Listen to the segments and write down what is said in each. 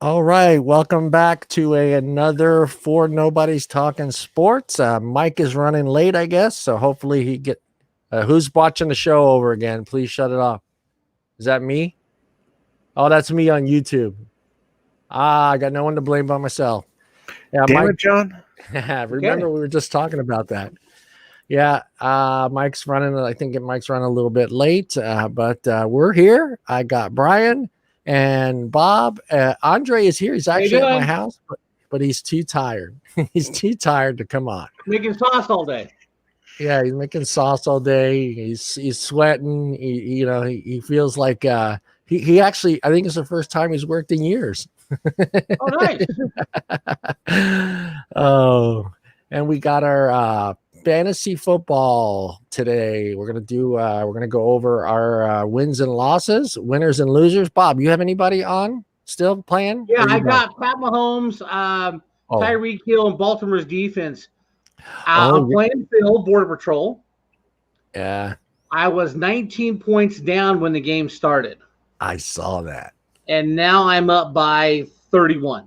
All right, welcome back to another Four Nobodies Talking Sports. Mike is running late, I guess, so hopefully he get. Who's watching the show over again? Please shut it off. Is that me? Oh, that's me on YouTube. I got no one to blame but myself. Yeah, Damn Mike. it, John. Remember, we were just talking about that. Yeah, Mike's running. I think Mike's running a little bit late, but we're here. I got Brian and Bob. Andre is here. He's How you actually at my doing? house, but he's too tired. He's too tired to come on. Making sauce all day. Yeah, he's making sauce all day. He's sweating. He feels like he actually. I think it's the first time he's worked in years. Oh, nice. Oh, and we got our fantasy football today. We're gonna go over our wins and losses, winners and losers. Bob, you have anybody on still playing? Yeah, I got Pat Mahomes, Oh. Tyreek Hill, and Baltimore's defense. Oh, I'm playing Phil, Border Patrol. yeah, I was 19 points down when the game started, I saw that. and now I'm up by 31.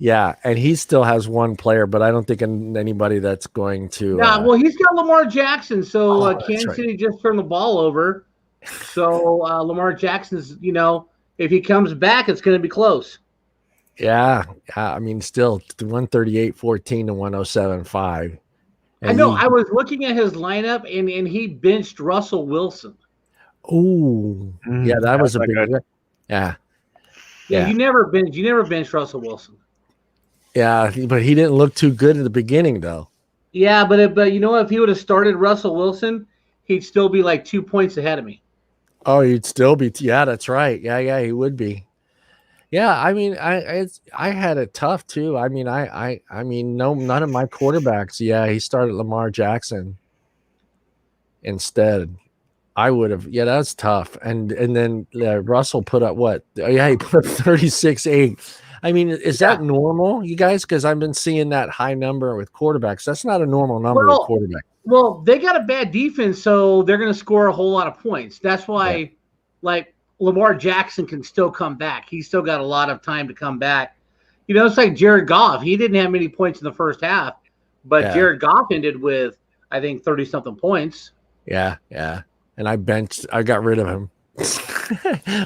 Yeah, and he still has one player, but I don't think anybody that's going to. Yeah, well, he's got Lamar Jackson, so that's Kansas right. City just turned the ball over. So Lamar Jackson's, if he comes back, it's going to be close. Yeah, I mean, still 138-14 to 107-5. I know. I was looking at his lineup, and he benched Russell Wilson. Oh, yeah, that was a big. good. Yeah, Yeah, Yeah. you never bench Russell Wilson. yeah, but he didn't look too good at the beginning, though. Yeah, but you know what? If he would have started Russell Wilson, he'd still be like 2 points ahead of me. Oh, he'd still be. Yeah, that's right. Yeah, he would be. Yeah, I mean, I had it tough too. I mean, none of my quarterbacks. Yeah, he started Lamar Jackson instead. I would have. Yeah, that's tough. And then Russell put up what? Yeah, he put up 36-8. I mean, is that normal, you guys? Because I've been seeing that high number with quarterbacks. That's not a normal number with quarterbacks. Well, they got a bad defense, so they're going to score a whole lot of points. That's why, like, Lamar Jackson can still come back. He's still got a lot of time to come back. It's like Jared Goff. He didn't have many points in the first half, but Jared Goff ended with, I think, 30-something points. Yeah. And I got rid of him.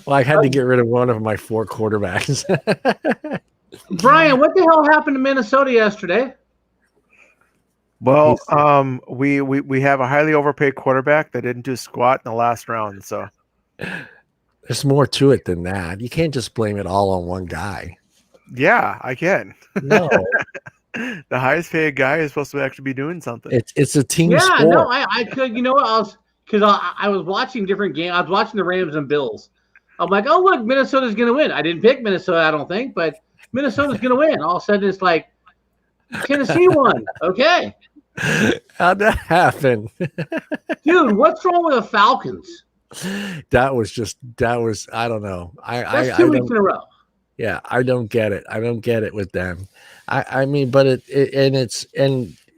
Well, I had to get rid of one of my four quarterbacks. Brian, what the hell happened to Minnesota yesterday? Well, we have a highly overpaid quarterback that didn't do squat in the last round. So There's more to it than that. You can't just blame it all on one guy. yeah, I can. No, The highest paid guy is supposed to actually be doing something. it's a team Yeah, sport. no, I could. You know what? I was watching different games. I was watching the Rams and Bills. I'm like, oh, look, Minnesota's going to win. I didn't pick Minnesota, I don't think, but Minnesota's going to win. All of a sudden, it's like Tennessee won. Okay. How'd that happen? Dude, what's wrong with the Falcons? That was I don't know. That's 2 weeks in a row. Yeah, I don't get it. I don't get it with them. I mean, but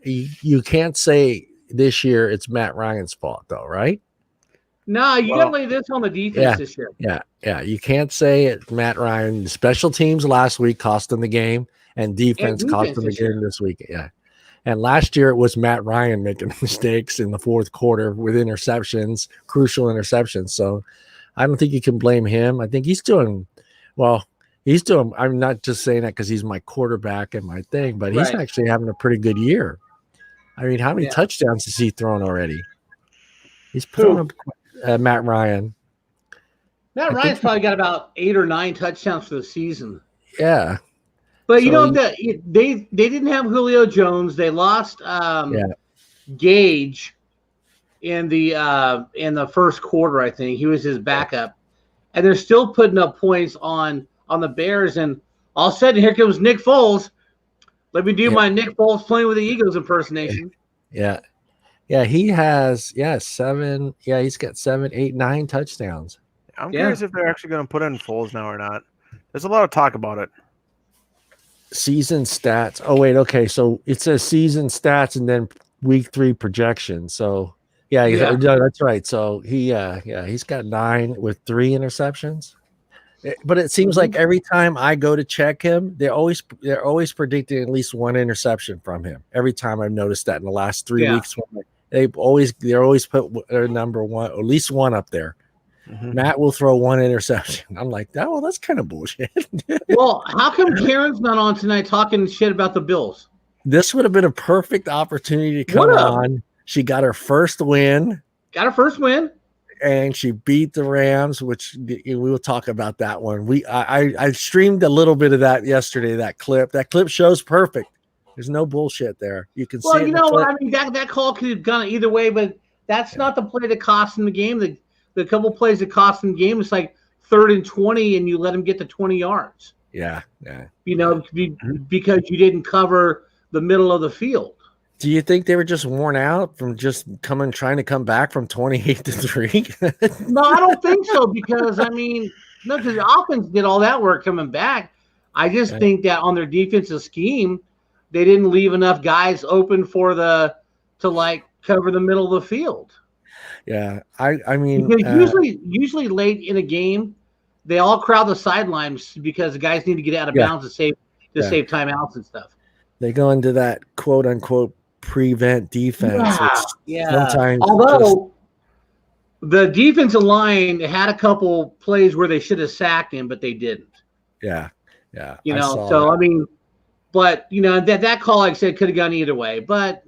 you can't say this year it's Matt Ryan's fault though, right? No, you got to lay this on the defense this year. Yeah. You can't say it. Matt Ryan, special teams last week cost them the game, and defense cost them the game this week. Yeah. And last year it was Matt Ryan making mistakes in the fourth quarter with interceptions, crucial interceptions. So I don't think you can blame him. I think he's doing well. I'm not just saying that because he's my quarterback and my thing, but he's actually having a pretty good year. I mean, how many touchdowns has he thrown already? He's thrown up Matt Ryan. Matt Ryan's probably got about 8 or 9 touchdowns for the season. Yeah. But they didn't have Julio Jones. They lost Gage in the first quarter, I think. He was his backup. And they're still putting up points on the Bears. And all of a sudden, here comes Nick Foles. Let me do my Nick Foles playing with the Eagles impersonation. Yeah. Yeah, he has 7. Yeah, he's got 7, 8, 9 touchdowns. I'm curious if they're actually going to put in Foles now or not. There's a lot of talk about it. Season stats. Oh, wait. Okay. So it says season stats and then week 3 projection. So, yeah, that's right. So he's got 9 with 3 interceptions. But it seems like every time I go to check him, they're always predicting at least one interception from him. Every time I've noticed that in the last 3 weeks, they're always put their number one, at least one up there. Matt will throw one interception. I'm like, oh, well, that's kind of bullshit. Well, how come Karen's not on tonight talking shit about the Bills? This would have been a perfect opportunity to come on. She got her first win. And she beat the Rams, which we will talk about that one. I streamed a little bit of that yesterday. That clip shows perfect. There's no bullshit there. You can see. Well, you know what I mean. That call could have gone either way, but that's not the play that cost him the game. The couple plays that cost him the game, it's like 3rd and 20, and you let him get to 20 yards. Yeah. You know, because you didn't cover the middle of the field. Do you think they were just worn out from just trying to come back from 28-3? No, I don't think so, because because the offense did all that work coming back. I just think that on their defensive scheme, they didn't leave enough guys open to cover the middle of the field. Yeah, I mean, because usually late in a game, they all crowd the sidelines because the guys need to get out of bounds to save timeouts and stuff. They go into that quote unquote prevent defense. Sometimes although the defensive line had a couple plays where they should have sacked him, but they didn't. Yeah. But that call, like I said, could have gone either way. But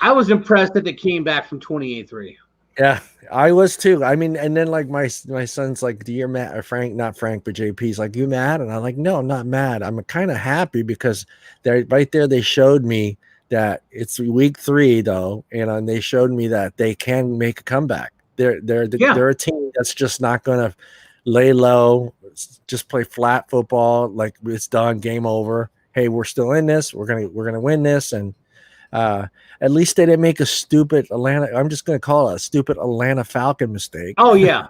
I was impressed that they came back from 28-3. Yeah, I was too. I mean, and then like my son's like, "Do you mad?" Or Frank, not Frank, but JP's like, "You mad?" And I'm like, "No, I'm not mad. I'm kind of happy because they're right there. They showed me that it's week 3 though, and they showed me that they can make a comeback. They're a team that's just not going to lay low, just play flat football. Like it's done, game over. Hey, we're still in this. We're gonna win this." And at least they didn't make a stupid Atlanta. I'm just going to call it a stupid Atlanta Falcon mistake. Oh yeah.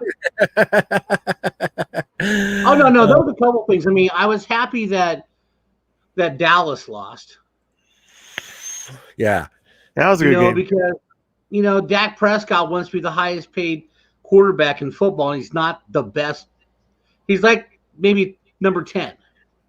Oh no. Those are a couple things. I mean, I was happy that Dallas lost. Yeah, that was a good game because Dak Prescott wants to be the highest paid quarterback in football, and he's not the best. He's like maybe number 10.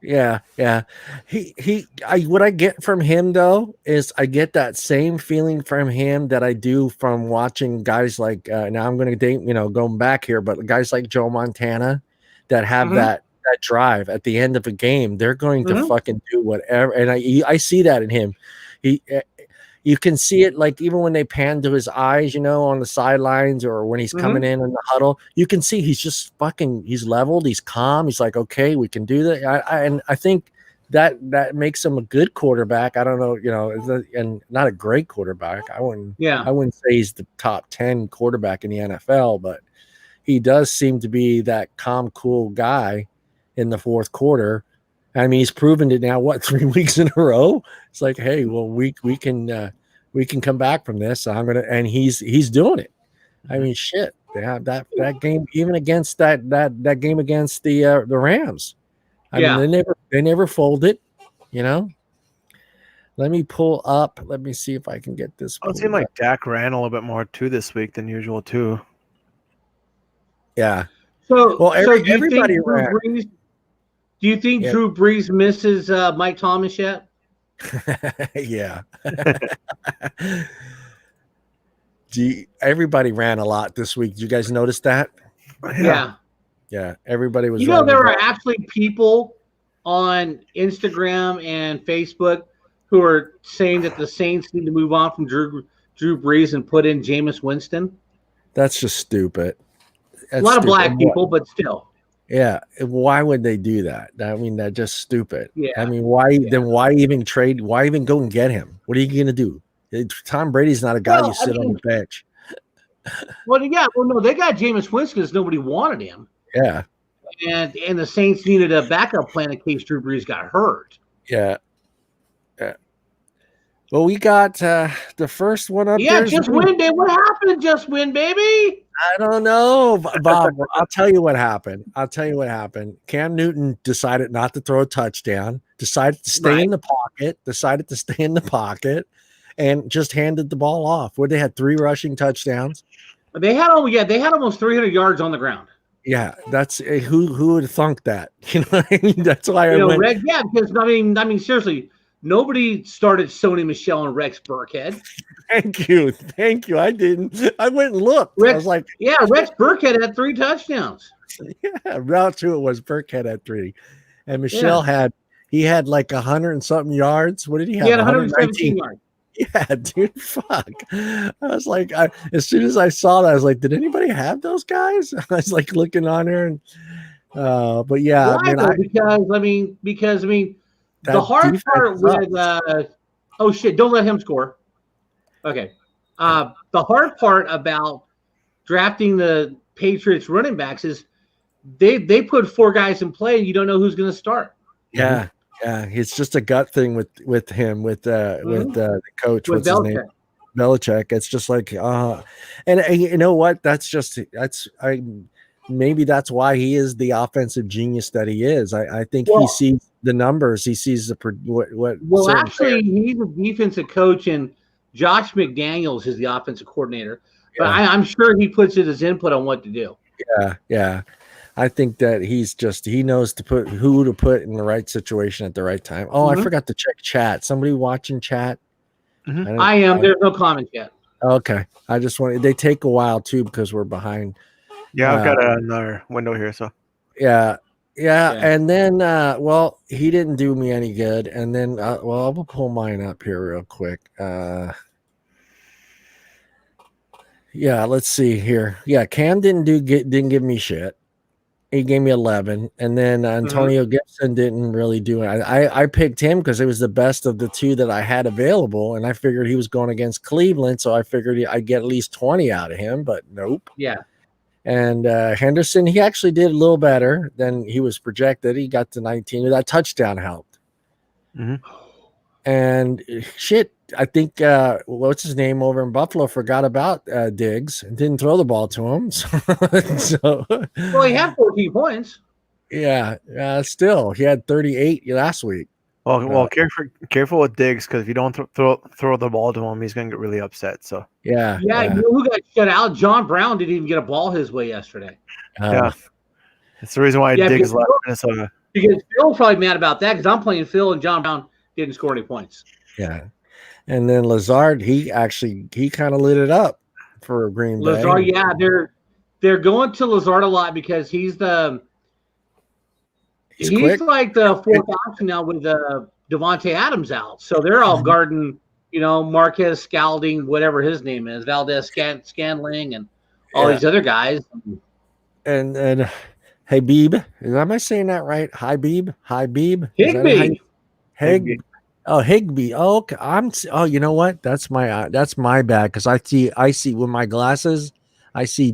Yeah. What I get from him though is I get that same feeling from him that I do from watching guys like now I'm going to date going back here, but guys like Joe Montana that have that drive at the end of a game. They're going to fucking do whatever, and I see that in him. You can see it like even when they pan to his eyes, on the sidelines or when he's coming in the huddle, you can see he's just he's leveled, he's calm. He's like, okay, we can do that. And I think that makes him a good quarterback. I don't know, and not a great quarterback. I wouldn't say he's the top 10 quarterback in the NFL, but he does seem to be that calm, cool guy in the fourth quarter. I mean, he's proven it now. 3 weeks in a row? It's like, hey, well, we can come back from this. So and he's doing it. I mean, shit. They have that game, even against that game against the Rams. I mean, they never folded. Let me pull up. Let me see if I can get this. It seemed like Dak ran a little bit more too this week than usual too. Yeah. So, everybody ran. Do you think Drew Brees misses Mike Thomas yet? Yeah. Everybody ran a lot this week. Did you guys notice that? Yeah. Yeah. Everybody was. There were actually people on Instagram and Facebook who are saying that the Saints need to move on from Drew Brees and put in Jameis Winston. That's just stupid. A lot of black people, but still. Yeah, why would they do that? I mean, that's just stupid. Yeah. I mean, why then? Why even trade? Why even go and get him? What are you going to do? Tom Brady's not a guy you sit on the bench. Well, no, they got Jameis Winston because nobody wanted him. Yeah, and the Saints needed a backup plan in case Drew Brees got hurt. Yeah. Well, we got the first one up. Yeah, just win, baby. What happened? Just win, baby. I don't know, Bob. I'll tell you what happened. Cam Newton decided not to throw a touchdown, decided to stay in the pocket, and just handed the ball off. Where they had 3 rushing touchdowns. They had almost 300 yards on the ground. Yeah, that's who would have thunk that? You know what I mean? That's why I went. Rex, yeah, because I mean, seriously, nobody started Sony Michelle and Rex Burkhead. Thank you. I didn't. I went and looked. Rex, I was like, Rex Burkhead had 3 touchdowns. Yeah, route 2 it was Burkhead had 3, and Michelle had like 100 and something yards. What did he have? He had 117 yards. Yeah, dude, fuck. I was like, as soon as I saw that, I was like, did anybody have those guys? I was like looking on there, and but yeah, why? Because the hard part with oh shit, don't let him score. Okay, the hard part about drafting the Patriots running backs is they put 4 guys in play, and you don't know who's going to start. Yeah. Yeah, it's just a gut thing with him with the coach. What's his name? Belichick. It's just like and you know what? Maybe that's why he is the offensive genius that he is. I think he sees the numbers. He sees what. Well, actually, he's a defensive coach, and Josh McDaniels is the offensive coordinator. But I'm sure he puts his input on what to do. Yeah. I think that he knows who to put in the right situation at the right time. Oh, I forgot to check chat. Somebody watching chat? I am. There's no comments yet. Okay. I just wanted. They take a while too because we're behind. Yeah, I've got another window here. So. Yeah. And then, he didn't do me any good. And then, I'll pull mine up here real quick. Yeah, let's see here. Yeah, Cam didn't give me shit. He gave me 11, and then Antonio Gibson didn't really do it. I picked him because it was the best of the 2 that I had available, and I figured he was going against Cleveland, so I figured I'd get at least 20 out of him, but nope. Yeah. And Henderson, he actually did a little better than he was projected. He got to 19. That touchdown helped. And shit, I think what's his name over in Buffalo forgot about Diggs and didn't throw the ball to him. So well, he had 14 points. Yeah, still he had 38 last week. Well, careful with Diggs because if you don't throw the ball to him, he's gonna get really upset. So yeah. You know who got shut out? John Brown didn't even get a ball his way yesterday. Yeah, that's the reason why Diggs left Minnesota. Because Phil's probably mad about that because I'm playing Phil and John Brown didn't score any points. Yeah, and then Lazard, he kind of lit it up for Green Bay. Lazard, yeah, they're going to Lazard a lot because he's like the 4th option now with Devontae Adams out. So they're all guarding, Marquez Scalding, whatever his name is, Valdez Scantling, and all these other guys. And Habib, am I saying that right? Habib. Higbee. Oh, Higbee. Oh, okay. You know what? That's my bad because I see with my glasses, I see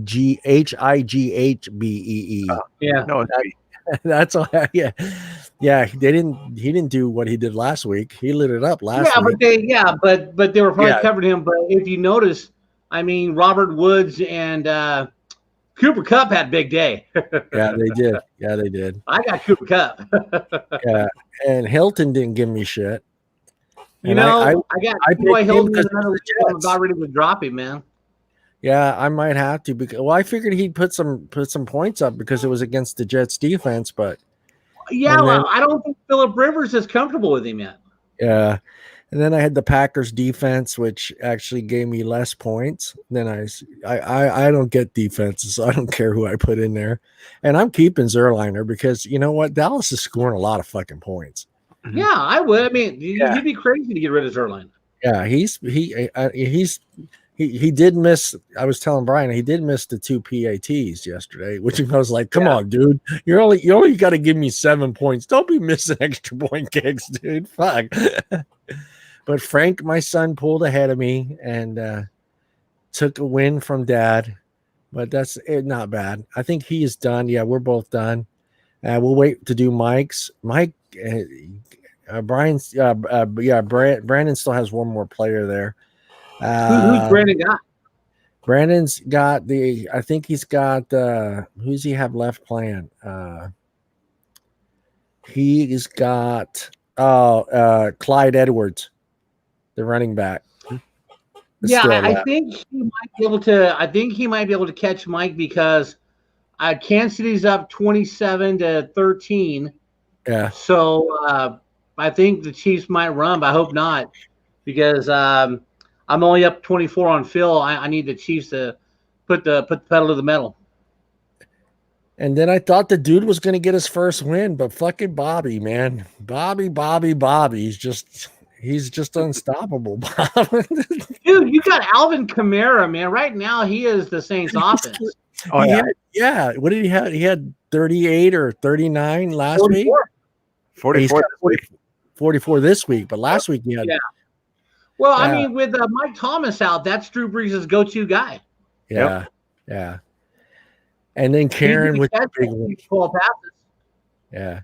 Highbee. Yeah. No, that's all. Yeah. He didn't do what he did last week. He lit it up last week. But they were probably covering him. But if you notice, I mean, Robert Woods and Cooper Kupp had a big day. Yeah, they did. I got Cooper Kupp. Yeah, and Hilton didn't give me shit. I got T.Y. Hilton. I'm about ready to drop him, man. Yeah, I might have to because I figured he'd put some points up because it was against the Jets defense, but I don't think Phillip Rivers is comfortable with him yet. Yeah. And then I had the Packers defense, which actually gave me less points. Then I don't get defenses, so I don't care who I put in there. And I'm keeping Zerliner because you know what? Dallas is scoring a lot of fucking points. Yeah, I would. I mean, you'd be crazy to get rid of Zerliner. Yeah, he did miss. I was telling Brian he did miss the 2 PATs yesterday, which I was like, "Come on, dude, you only got to give me 7 points. Don't be missing extra point kicks, dude. Fuck." But Frank, my son, pulled ahead of me and took a win from Dad. But that's not bad. I think he is done. Yeah, we're both done. We'll wait to do Mike's. Mike, Brian's. Brandon still has one more player there. Who's Brandon got? Brandon's got I think he's got who's he have left playing? He's got Clyde Edwards, the running back. Yeah, I think he might be able to catch Mike because Kansas City's up 27-13. Yeah. So I think the Chiefs might run, but I hope not, because I'm only up 24 on Phil. I need the Chiefs to put the pedal to the metal. And then I thought the dude was going to get his first win, but fucking Bobby, man. Bobby. He's just unstoppable, Bob. Dude, you got Alvin Kamara, man. Right now, he is the Saints' offense. Oh, yeah. What did he have? He had 38 or 39 last 44. week. 44 this week. 44 this week, but last week he had. Yeah. Well, I mean, with Mike Thomas out, that's Drew Brees' go-to guy. Yeah. And then Karen with the big one. Yeah.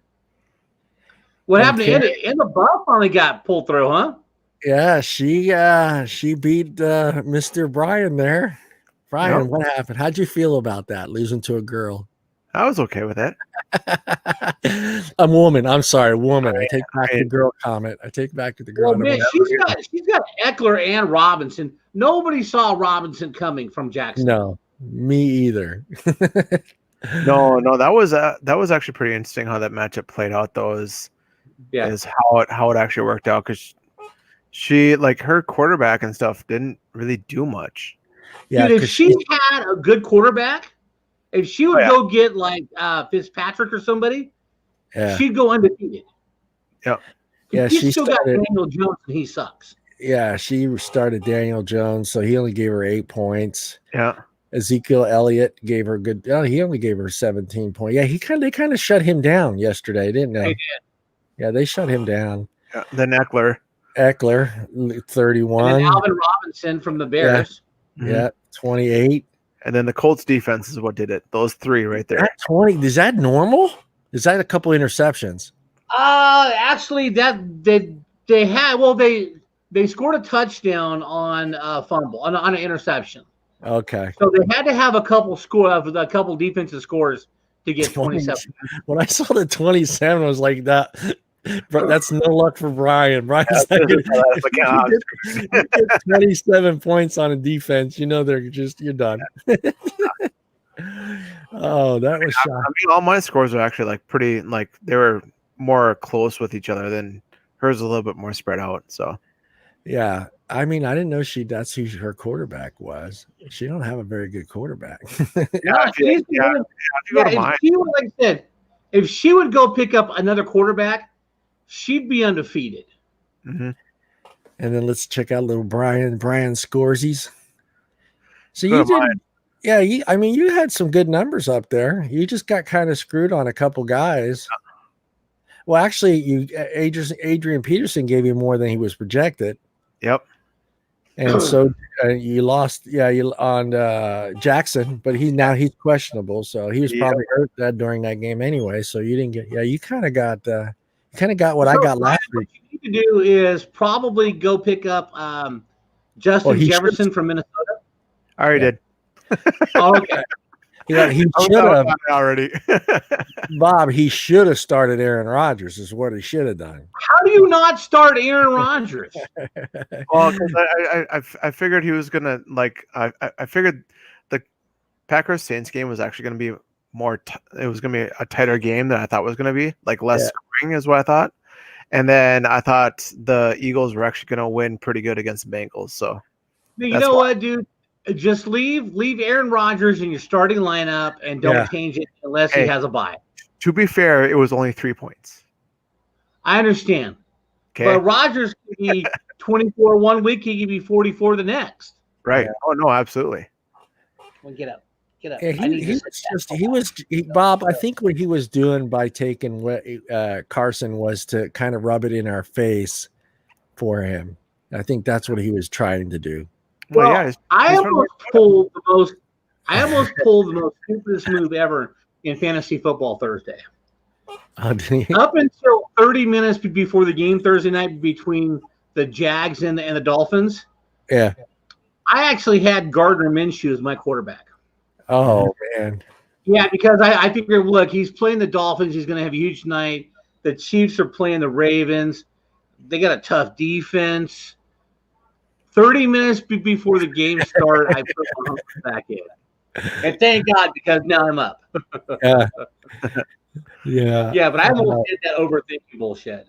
What happened to Emma Buff finally got pulled through, huh? Yeah, she beat Mr. Brian there. Brian, what happened? How'd you feel about that, losing to a girl? I was okay with that. A woman. I'm sorry, woman. I take back the girl comment. I take back the girl. Well, man, she's got Eckler and Robinson. Nobody saw Robinson coming from Jackson. No, me either. No, that was actually pretty interesting how that matchup played out, though. Is how it actually worked out, because she, like, her quarterback and stuff didn't really do much. Yeah, dude, if she had a good quarterback, if she would go get like Fitzpatrick or somebody, she'd go undefeated. Yeah, she still got Daniel Jones and he sucks. Yeah, she started Daniel Jones, so he only gave her 8 points. Yeah. Ezekiel Elliott gave her good. Oh, he only gave her 17 points. Yeah, they kind of shut him down yesterday, didn't they? They did. Yeah, they shut him down. Yeah, then Eckler, 31. And Alvin Robinson from the Bears. Yeah, 28. And then the Colts defense is what did it. Those three right there. That 20. Is that normal? Is that a couple interceptions? Actually, that they had. Well, they scored a touchdown on a fumble on an interception. Okay. So they had to have a couple defensive scores to get 27. When I saw the 27, I was like, that. But that's no luck for Brian. Brian's not going to get 27 points on a defense. You know, you're done. Oh, that was shocking. I mean, all my scores are actually like pretty, like they were more close with each other than hers, a little bit more spread out. So, yeah. I mean, I didn't know that's who her quarterback was. She don't have a very good quarterback. Like I said, if she would go pick up another quarterback, she'd be undefeated. Mm-hmm. And then let's check out little Brian Scorsies. So you did, you had some good numbers up there. You just got kind of screwed on a couple guys. Well, actually, Adrian Peterson gave you more than he was projected. Yep. And so you lost, on Jackson, but he's questionable, so he was probably hurt during that game anyway. So you didn't get, you kind of got what I got last week. What you need to do is probably go pick up Justin Jefferson from Minnesota. I already did. Okay. He should have already. Bob, he should have started Aaron Rodgers, is what he should have done. How do you not start Aaron Rodgers? Well, because I figured he was gonna I figured the Packers Saints game was actually gonna be it was gonna be a tighter game than I thought it was gonna be, like less scoring is what I thought. And then I thought the Eagles were actually gonna win pretty good against the Bengals. So you know what, dude? Just leave Aaron Rodgers in your starting lineup and don't change it unless he has a bye. To be fair, it was only 3 points. I understand. Okay. But Rodgers could be 24 one week, he could be 44 the next. Right. Yeah. Oh no, absolutely. Well, get up. Get up. Yeah, Bob, I think what he was doing by taking Carson was to kind of rub it in our face for him. I think that's what he was trying to do. Well, I almost pulled the most stupidest move ever in fantasy football Thursday. Up until 30 minutes before the game Thursday night between the Jags and the Dolphins. Yeah. I actually had Gardner Minshew as my quarterback. Oh, man. Yeah, because I figured, look, he's playing the Dolphins. He's going to have a huge night. The Chiefs are playing the Ravens. They got a tough defense. 30 minutes before the game started, I put my back in. And thank God, because now I'm up. Yeah. Yeah. Yeah, but I almost did that overthinking bullshit.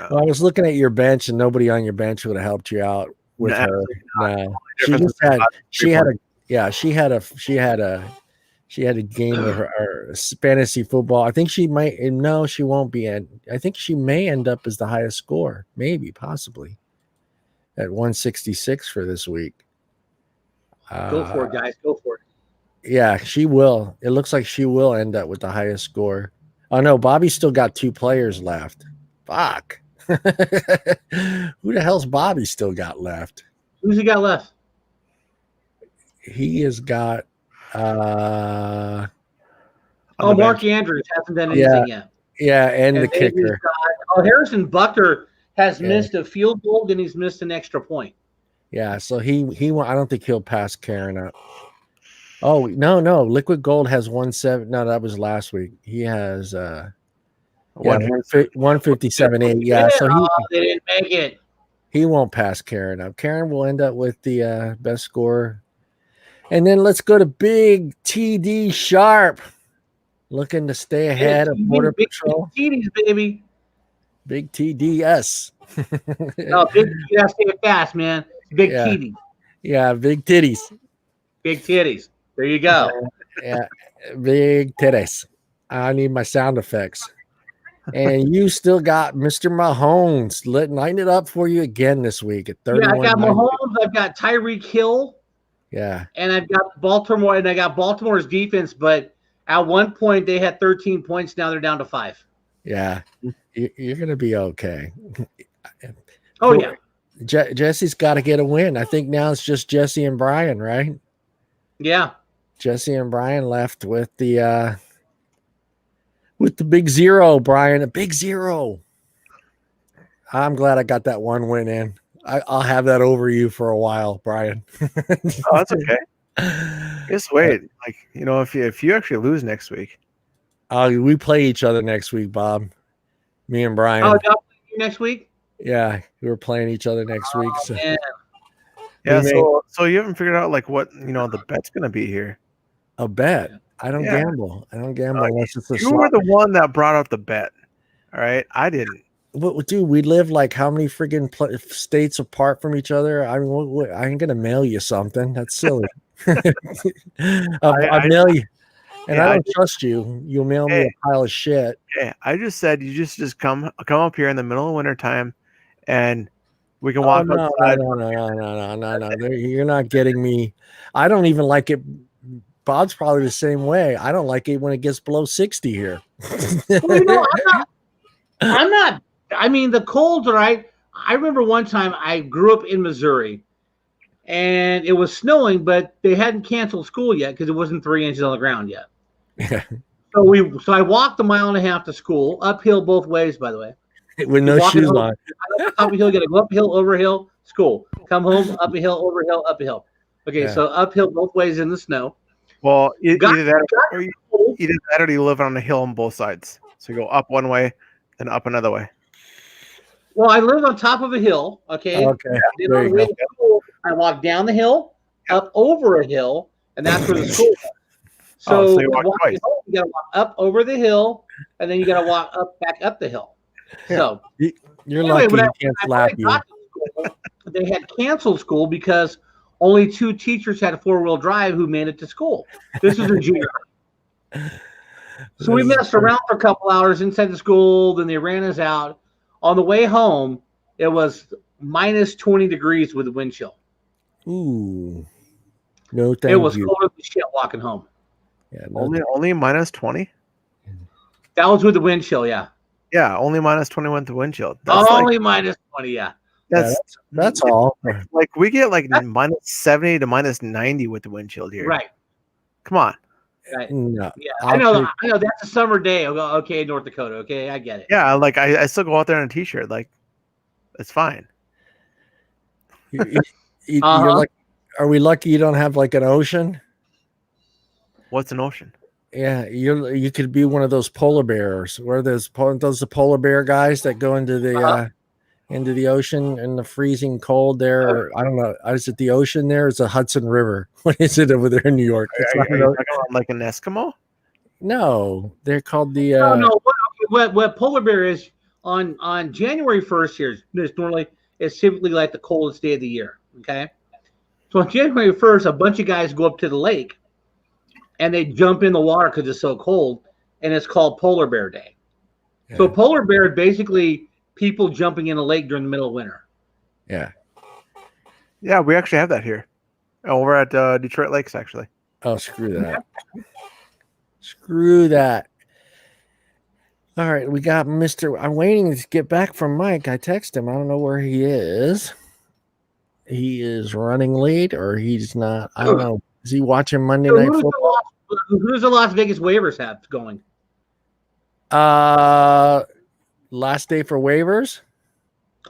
Well, I was looking at your bench, and nobody on your bench would have helped you out with her. No, she had a game of her fantasy football. I think she might. No, she won't be. I think she may end up as the highest score, maybe, possibly, at 166 for this week. Go for it, guys. Go for it. Yeah, she will. It looks like she will end up with the highest score. Oh no, Bobby's still got 2 players left. Fuck. Who the hell's Bobby still got left? Who's he got left? He has got Mark Andrews hasn't done anything yet. Yeah, and the kicker. Harrison Butker has missed a field goal, and he's missed an extra point. Yeah, so he I don't think he'll pass Karen up. Oh, no. Liquid Gold has 1-7. No, that was last week. He has 157.8. Yeah, so they didn't make it. He won't pass Karen up. Karen will end up with the best score. And then let's go to Big TD Sharp, looking to stay ahead of Border Patrol. Big TDs, baby. Big TDS. No, big. You gotta say it fast, man. Big TDs. Yeah, big titties. Big titties. There you go. Yeah, big titties. I need my sound effects. And you still got Mr. Mahomes lighting it up for you again this week at 31. Yeah, I got Mahomes. I've got Tyreek Hill. Yeah. And I've got Baltimore, and I got Baltimore's defense, but at one point they had 13 points. Now they're down to 5. Yeah. You're going to be okay. Oh, yeah. Jesse's got to get a win. I think now it's just Jesse and Brian, right? Yeah. Jesse and Brian left with the big 0, Brian, a big 0. I'm glad I got that one win in. I'll have that over you for a while, Brian. Oh, that's okay. Just wait. If you actually lose next week. We play each other next week, Bob. Me and Brian. Oh, y'all play next week? Yeah, we were playing each other next week. So. Yeah, so you haven't figured out what the bet's gonna be here. A bet. I don't gamble. I don't gamble unless it's a You were the one that brought up the bet. All right, I didn't. But dude, we live like how many freaking states apart from each other? I mean, I ain't gonna mail you something. That's silly. I mail you, and I don't trust you. You'll mail me a pile of shit. Yeah, I just said you just come up here in the middle of wintertime, and we can walk outside. No. You're not getting me. I don't even like it. Bob's probably the same way. I don't like it when it gets below 60 here. Well, I'm not. I mean, the cold, right? I remember one time I grew up in Missouri, and it was snowing, but they hadn't canceled school yet because it wasn't 3 inches on the ground yet. Yeah. So I walked a mile and a half to school, uphill both ways, by the way. With no shoes on. Up a hill, got to go uphill, over hill, school. Come home, up a hill, over hill, up a hill. Okay, so uphill both ways in the snow. Well, either that or you live on a hill on both sides. So you go up one way, then up another way. Well, I live on top of a hill. Okay. Okay. There you go. I walk down the hill, up over a hill, and that's where the school is. So you got to walk up over the hill, and then you got to walk back up the hill. Yeah. So you're lucky you can't slap you. They had canceled school because only 2 teachers had a 4-wheel drive who made it to school. This was in junior high. So we messed around for a couple hours inside the school. Then they ran us out. On the way home, it was minus 20 degrees with the wind chill. Ooh. No, thank you. It was cold as shit walking home. Yeah, only minus 20? That was with the wind chill, yeah. Yeah, only minus 20 with the wind chill. That's only minus 20, yeah. That's all. Like we get minus 70 to minus 90 with the wind chill here. Right. Come on. Right. No, yeah, I know. That's a summer day. Okay, North Dakota. Okay, I get it. Yeah, I still go out there in a t-shirt. Like, it's fine. You're like, are we lucky you don't have like an ocean? What's an ocean? Yeah, you could be one of those polar bears. Where those the polar bear guys that go into the into the ocean in the freezing cold there. Or, I don't know. Is it the ocean there? It's a Hudson River. What is it over there in New York? It's are you talking about like an Eskimo? No, they're called the. No. What polar bear is on January 1st here is normally it's typically like the coldest day of the year. Okay, so on January 1st, a bunch of guys go up to the lake, and they jump in the water because it's so cold, and it's called Polar Bear Day. Yeah. So polar bear is basically people jumping in a lake during the middle of winter. Yeah. Yeah, we actually have that here over at Detroit Lakes, actually. Oh, screw that. Screw that. All right, we got Mr. I'm waiting to get back from Mike. I text him. I don't know where he is. He is running late or he's not. I don't know. Is he watching Monday Night Football? Who does the Las Vegas Waivers have going? Last day for waivers?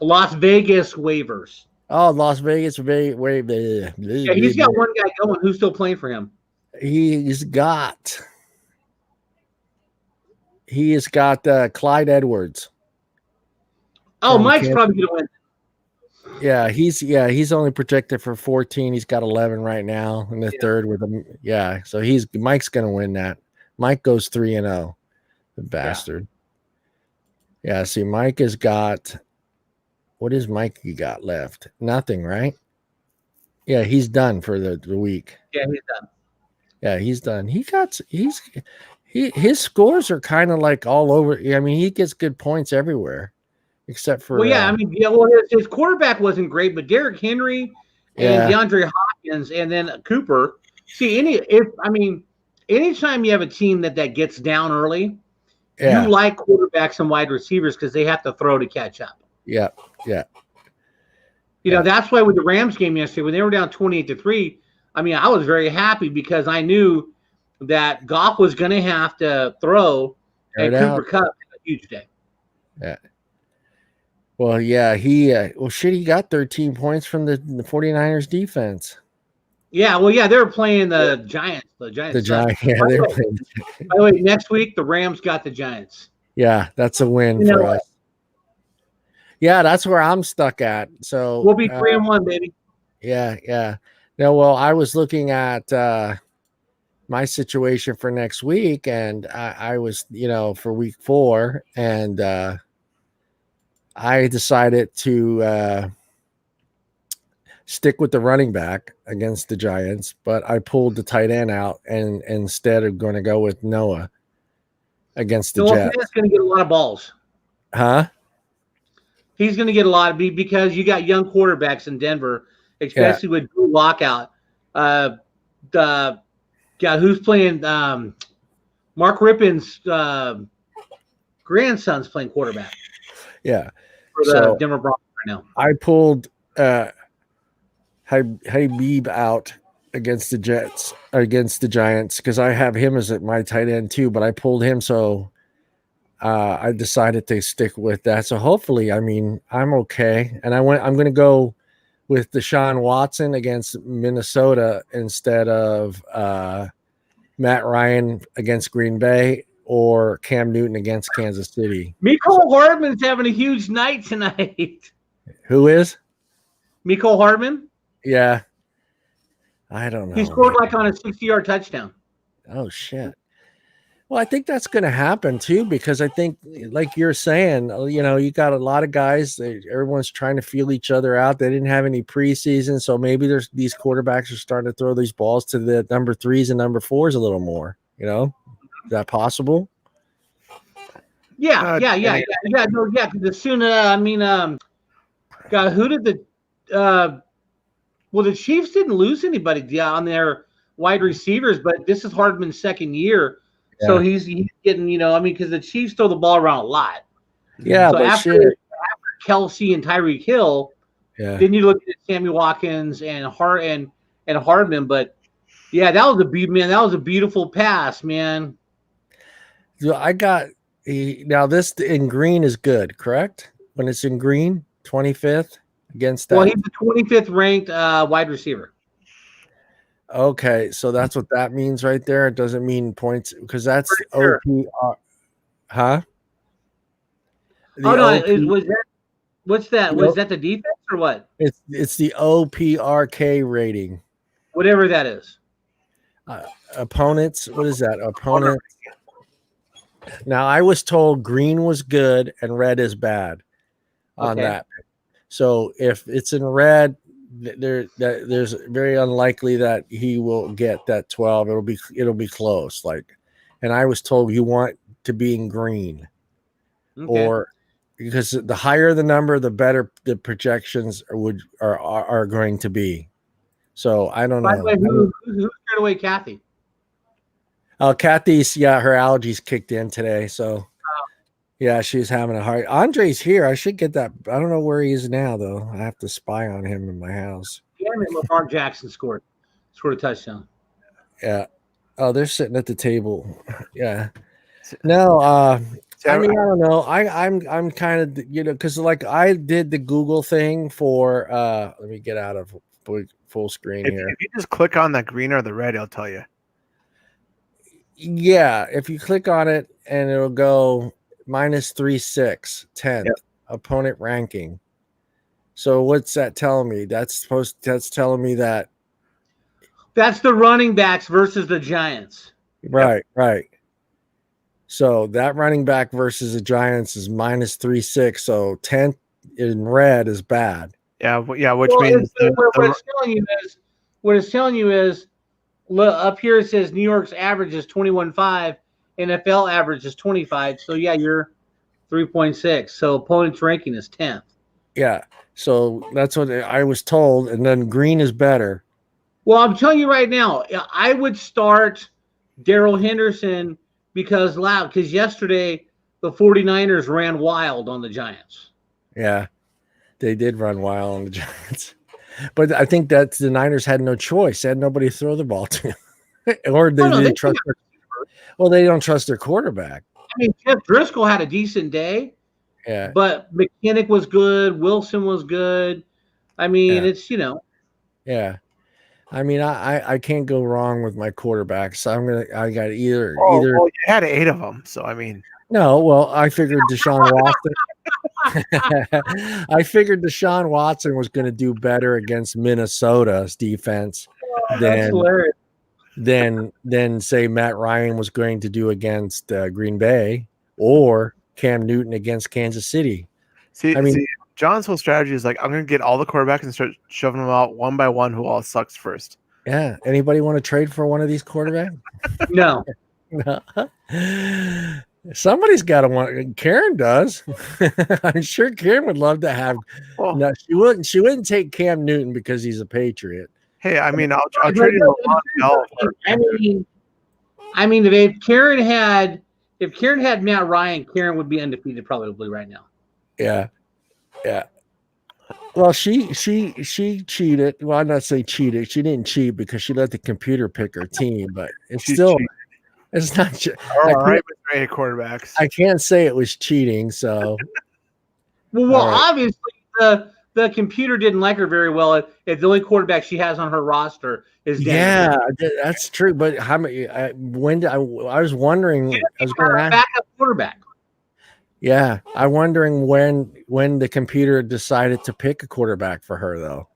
Las Vegas Waivers. Oh, Las Vegas waivers. Yeah, he's got one guy going. Who's still playing for him? He's got Clyde Edwards. Oh, Mike's probably going to win. Yeah, he's only projected for 14. He's got 11 right now in the third with him. Yeah, so Mike's going to win that. Mike goes 3-0. The bastard. Yeah, see, Mike has got. What is Mike got left? Nothing, right? Yeah, he's done for the week. Yeah, he's done. Yeah, he's done. His scores are kind of like all over. I mean, he gets good points everywhere, except for. Well, yeah, his quarterback wasn't great, but Derrick Henry and DeAndre Hopkins, and then Cooper. See, anytime you have a team that gets down early, you like quarterbacks and wide receivers because they have to throw to catch up. Yeah. You know, that's why with the Rams game yesterday, when they were down 28-3, I was very happy because I knew that Goff was going to have to throw and Cooper Kupp had a huge day. Yeah. Well, yeah, he got 13 points from the 49ers defense. Yeah, well, yeah, they were playing the Giants. The Giants, yeah, they were playing. By the way, next week, the Rams got the Giants. Yeah, that's a win for us. Yeah, that's where I'm stuck at. So we'll be 3-1, baby. Yeah. No, well, I was looking at my situation for next week, and I was, for week 4, and I decided to stick with the running back against the Giants, but I pulled the tight end out and instead of going to go with Noah against the Jets. He's going to get a lot of balls. Huh? He's going to get a lot because you got young quarterbacks in Denver, especially with Drew Lockout. Who's playing? Mark Rippon's grandson's playing quarterback. Yeah, for the Denver Broncos right now. I pulled Habib out against the Giants because I have him as my tight end too, but I pulled him so. I decided to stick with that. So hopefully, I'm okay. And I'm going to go with Deshaun Watson against Minnesota instead of Matt Ryan against Green Bay or Cam Newton against Kansas City. Mecole Hardman's having a huge night tonight. Who is? Mecole Hardman. Yeah. I don't know. He scored on a 60-yard touchdown. Oh, shit. Well, I think that's going to happen too, because I think, like you're saying, you got a lot of guys. Everyone's trying to feel each other out. They didn't have any preseason, so maybe these quarterbacks are starting to throw these balls to the number 3s and number 4s a little more. Is that possible? Yeah. Because as soon who did the? The Chiefs didn't lose anybody on their wide receivers, but this is Hardman's second year. Yeah. So he's getting, because the Chiefs throw the ball around a lot. Yeah, so after Kelsey and Tyreek Hill, then you look at Sammy Watkins and Hardman. But yeah, that was a beautiful pass, man. I got now this in green is good, correct? When it's in green, 25th against that. Well, he's the 25th ranked wide receiver. Okay, so that's what that means right there. It doesn't mean points because that's OPR. Huh? Was that? What's that? Was that the defense or what? It's the OPRK rating. Whatever that is. Opponents. What is that? Opponents. Now I was told green was good and red is bad on that. So if it's in red, there's very unlikely that he will get that 12. It'll be close. And I was told you want to be in green, or because the higher the number, the better the projections are going to be. So I don't know. By the way, who scared away Kathy? Kathy's, her allergies kicked in today. So, yeah, she's having a hard. Andre's here. I should get that. I don't know where he is now, though. I have to spy on him in my house. Damn it, Lamar Jackson scored a touchdown. Yeah. Oh, they're sitting at the table. Yeah. No, I mean, I don't know. I'm kind of, because I did the Google thing for. Let me get out of full screen here. If you just click on that green or the red, it'll tell you. Yeah, if you click on it and it'll go -3.6, 10th opponent ranking. So what's that telling me? That's telling me that that's the running backs versus the Giants. Right. So that running back versus the Giants is -3.6. So 10th in red is bad. Yeah, which means what it's telling you is look, up here it says New York's average is 21.5, NFL average is 25. So you're 3.6. So opponent's ranking is 10th. Yeah. So that's what I was told. And then green is better. Well, I'm telling you right now, I would start Darrell Henderson because yesterday the 49ers ran wild on the Giants. Yeah, they did run wild on the Giants. But I think that the Niners had no choice. They had nobody to throw the ball to. Or they didn't trust they don't trust their quarterback. I mean, Jeff Driscoll had a decent day. Yeah. But McKinnick was good. Wilson was good. I mean, it's, Yeah. I mean, I can't go wrong with my quarterbacks. So I got either. Well, you had 8 of them. So, I mean. No, well, I figured Deshaun Watson. I figured Deshaun Watson was going to do better against Minnesota's defense than say Matt Ryan was going to do against Green Bay or Cam Newton against Kansas City. See, John's whole strategy is I'm going to get all the quarterbacks and start shoving them out one by one who all sucks first. Yeah. Anybody want to trade for one of these quarterbacks? No. Somebody's got to want. Karen does. I'm sure Karen would love to have. Well, no, she wouldn't. She wouldn't take Cam Newton because he's a Patriot. Hey, I mean, I'll trade you. I mean, if Karen had Matt Ryan, Karen would be undefeated probably right now. Yeah. Well, she cheated. Well, I'm not saying cheated. She didn't cheat because she let the computer pick her team, but it's still. Cheated. It's not. All right, with quarterbacks. I can't say it was cheating. So, obviously the computer didn't like her very well. If the only quarterback she has on her roster is Daniel. That's true. But how many? I was wondering. I was going to ask backup quarterback. Yeah, I'm wondering when the computer decided to pick a quarterback for her, though.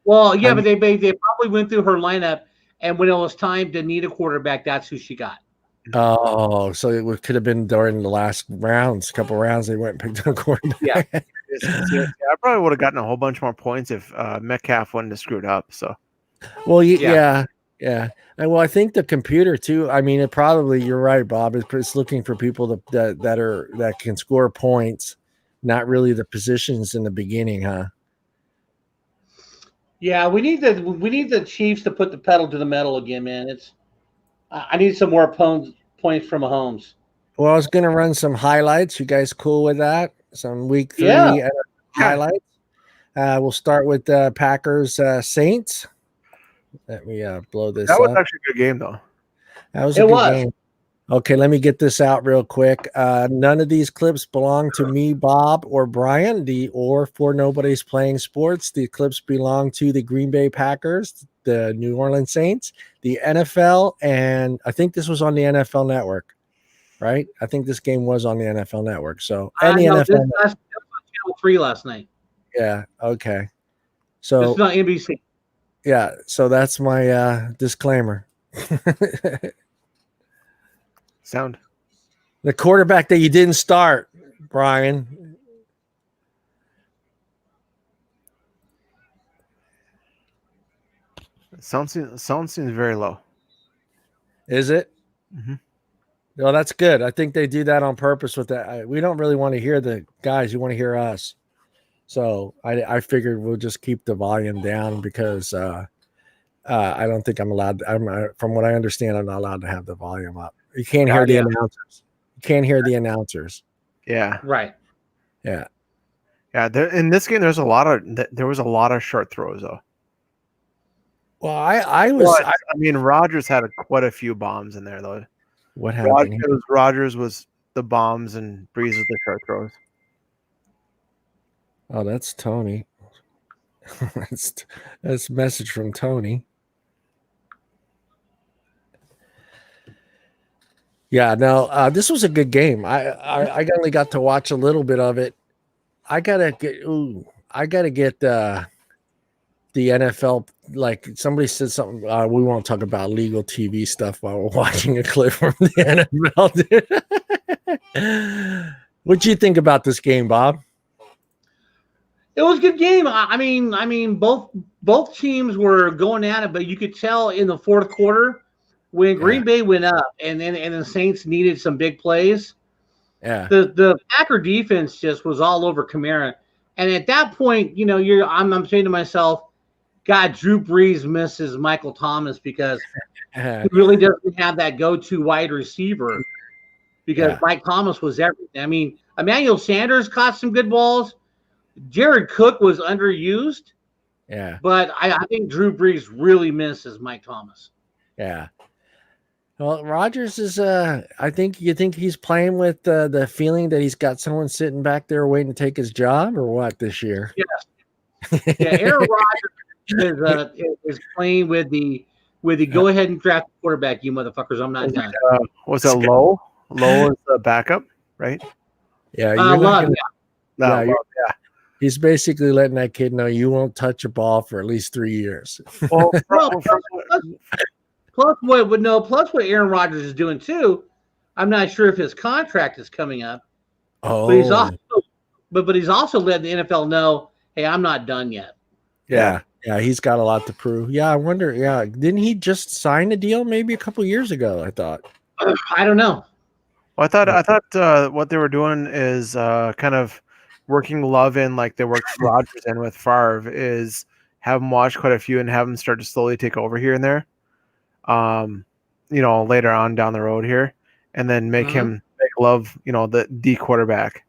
Well, yeah, but they probably went through her lineup, and when it was time to need a quarterback, that's who she got. Oh, so it could have been during the last couple rounds, they went and picked a quarterback. Yeah. I probably would have gotten a whole bunch more points if Metcalf wouldn't have screwed up. So, well, yeah. And well, I think the computer too. I mean, you're right, Bob. It's looking for people that can score points, not really the positions in the beginning, huh? Yeah, we need the Chiefs to put the pedal to the metal again, man. I need some more points from Mahomes. Well, I was going to run some highlights. You guys cool with that? Some week 3 highlights. We'll start with Packers Saints. Let me blow this up. That was actually a good game, though. That was a good game. Okay, let me get this out real quick. None of these clips belong to me, Bob, or Brian, or for Nobody's Playing Sports. The clips belong to the Green Bay Packers, the New Orleans Saints, the NFL, and I think this was on the NFL Network, right? I think this game was on the NFL Network. So, and the NFL. Channel 3 last night. Yeah. Okay. So this is on NBC. Yeah. So that's my disclaimer. Sound. The quarterback that you didn't start, Brian. Sound seems very low. Is it? Mm-hmm. Well, that's good. I think they do that on purpose with that. We don't really want to hear the guys. You want to hear us. So I figured we'll just keep the volume down because I don't think I'm allowed. From what I understand, I'm not allowed to have the volume up. You can't hear the announcers. You can't hear the announcers. Yeah. Right. Yeah. Yeah. In this game, there was a lot of short throws though. Well, I mean, Rodgers had quite a few bombs in there though. What happened? Rodgers was the bombs and Breeze was the short throws. Oh, that's Tony. that's a message from Tony. Yeah, no, this was a good game. I only got to watch a little bit of it. I gotta get the NFL. Like somebody said something. We won't talk about legal TV stuff while we're watching a clip from the NFL. What do you think about this game, Bob? It was a good game. I mean, both teams were going at it, but you could tell in the fourth quarter when Green Bay went up, and the Saints needed some big plays. Yeah, the Packer defense just was all over Kamara, and at that point, I'm saying to myself, God, Drew Brees misses Michael Thomas because he really doesn't have that go-to wide receiver. Because Mike Thomas was everything. I mean, Emmanuel Sanders caught some good balls. Jared Cook was underused. Yeah. But I think Drew Brees really misses Mike Thomas. Yeah. Well, Rodgers is I think he's playing with the feeling that he's got someone sitting back there waiting to take his job or what this year? Yes. Yeah, Aaron Rodgers is playing with the go ahead and draft quarterback, you motherfuckers. I'm not done. Was it Lowe? Lowe is the backup, right? Yeah, yeah. He's basically letting that kid know you won't touch a ball for at least 3 years. Well, plus what Aaron Rodgers is doing too. I'm not sure if his contract is coming up. Oh, but he's also letting the NFL know, hey, I'm not done yet. Yeah, he's got a lot to prove. Yeah, I wonder. Yeah, didn't he just sign a deal maybe a couple years ago? I thought. I don't know. Well, I thought what they were doing is kind of working Love in like they worked Rodgers in with Favre, is have him watch quite a few and have him start to slowly take over here and there. Later on down the road here, and then make him make Love, the D quarterback.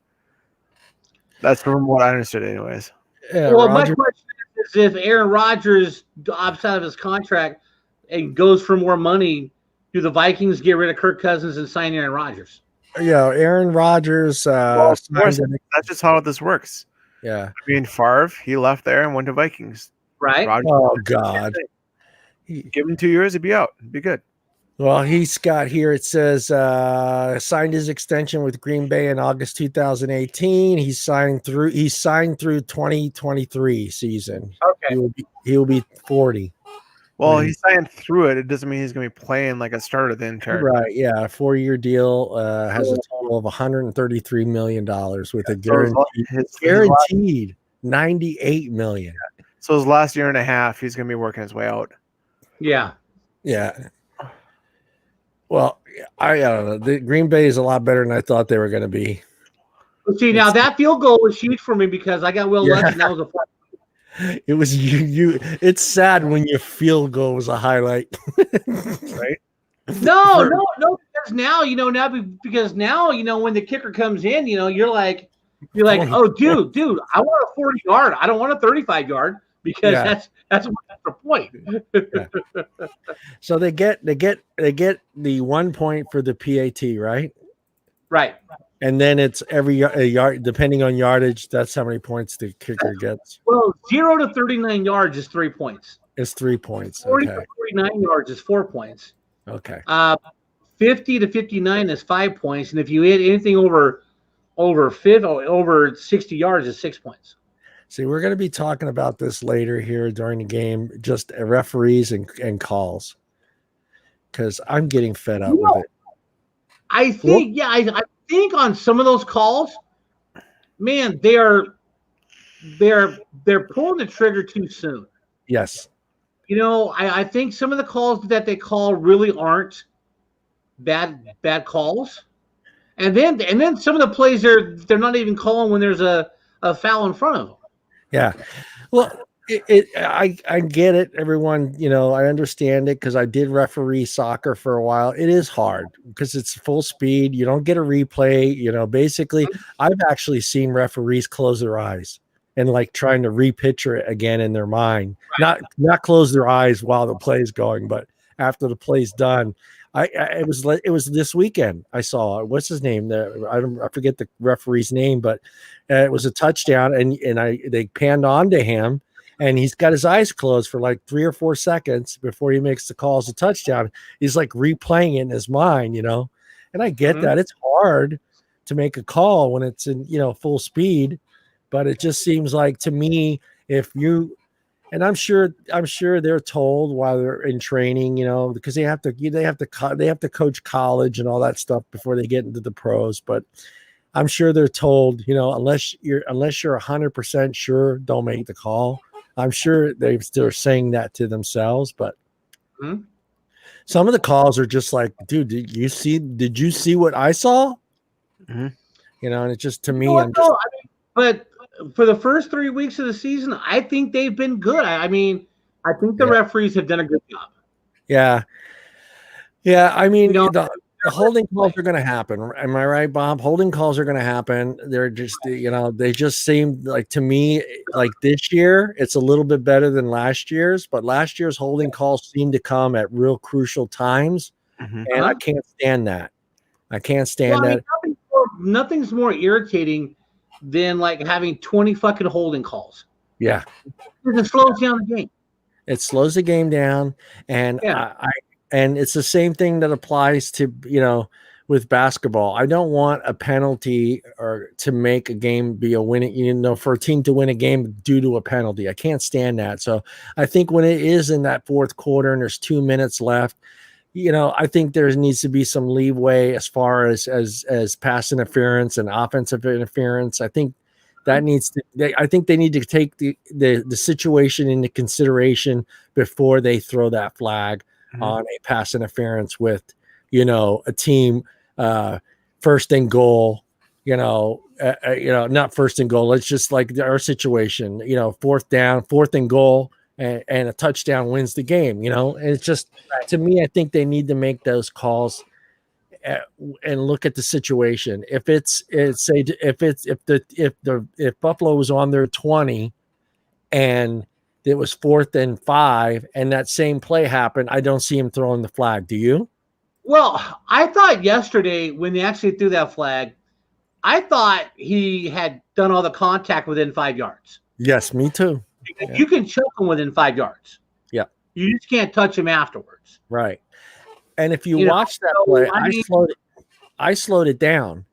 That's from what I understood, anyways. Yeah, well, my question is if Aaron Rodgers opts out of his contract and goes for more money, do the Vikings get rid of Kirk Cousins and sign Aaron Rodgers? Yeah, Aaron Rodgers. That's just how this works. Yeah. I mean, Favre, he left there and went to Vikings. Right. Rodgers, oh, God. Give him 2 years, he'd be out. It'd be good. Well, he's got here, it says, signed his extension with Green Bay in August 2018. He's signed through 2023 season. Okay. He will be 40. Well, he signed through it. It doesn't mean he's going to be playing like a starter the entire. Right. Yeah. A 4-year deal has a total of $133 million with a guaranteed $98 million. So his last year and a half, he's going to be working his way out. Yeah. Yeah. Well, I don't know. The Green Bay is a lot better than I thought they were going to be. See, now that field goal was huge for me because I got Will Lutz and that was a fun. It was you. It's sad when your field goal was a highlight, right? No. Because now when the kicker comes in, you're like, oh, dude, I want a 40-yard. I don't want a 35-yard because that's the point. Yeah. So they get the 1 point for the PAT, right? Right. And then it's every yard, depending on yardage. That's how many points the kicker gets. Well, 0 to 39 yards is 3 points. It's 3 points. 40 to 49 yards is 4 points. Okay. 50 to 59 is 5 points, and if you hit anything over over 60 yards is 6 points. See, we're going to be talking about this later here during the game, just referees and calls, because I'm getting fed up with it. I think, I think on some of those calls, man, they're pulling the trigger too soon. Yes. I think some of the calls that they call really aren't bad calls. And then some of the plays they're not even calling when there's a foul in front of them. Yeah. Well, I get it, everyone. I understand it because I did referee soccer for a while. It is hard because it's full speed. You don't get a replay. Basically, I've actually seen referees close their eyes and like trying to repicture it again in their mind. Right. Not close their eyes while the play is going, but after the play's done. It was this weekend. I saw what's his name. I forget the referee's name, but it was a touchdown, and they panned onto him, and he's got his eyes closed for like 3 or 4 seconds before he makes the call as a touchdown. He's like replaying it in his mind, and I get that it's hard to make a call when it's in full speed, but it just seems like to me if you. And I'm sure they're told while they're in training, because they have to coach college and all that stuff before they get into the pros. But I'm sure they're told, unless you're 100% sure, don't make the call. I'm sure they're saying that to themselves. But some of the calls are just like, dude, did you see what I saw? And it's just to me, but for the first 3 weeks of the season, I think they've been good. I think the referees have done a good job. Yeah. Yeah. The holding calls are going to happen. Am I right, Bob? Holding calls are going to happen. They're just, they just seem like to me, like this year, it's a little bit better than last year's, but last year's holding calls seem to come at real crucial times. And I can't stand that. That. Nothing's more irritating than like having 20 fucking holding calls. Yeah. It slows down the game. It slows the game down. And and it's the same thing that applies to, with basketball. I don't want a penalty or to make a game be a winning, for a team to win a game due to a penalty. I can't stand that. So I think when it is in that fourth quarter and there's 2 minutes left, I think there needs to be some leeway as far as pass interference and offensive interference. I think that I think they need to take the situation into consideration before they throw that flag on a pass interference with, a team first and goal, not first and goal. It's just like our situation, fourth and goal. And a touchdown wins the game, and it's just to me, I think they need to make those calls and look at the situation. If Buffalo was on their 20 and it was 4th and 5 and that same play happened, I don't see him throwing the flag. Do you? Well, I thought yesterday when they actually threw that flag, I thought he had done all the contact within 5 yards. Yes, me too. You can choke him within 5 yards. Yeah. You just can't touch him afterwards. Right. And if you watch that play, I slowed it down.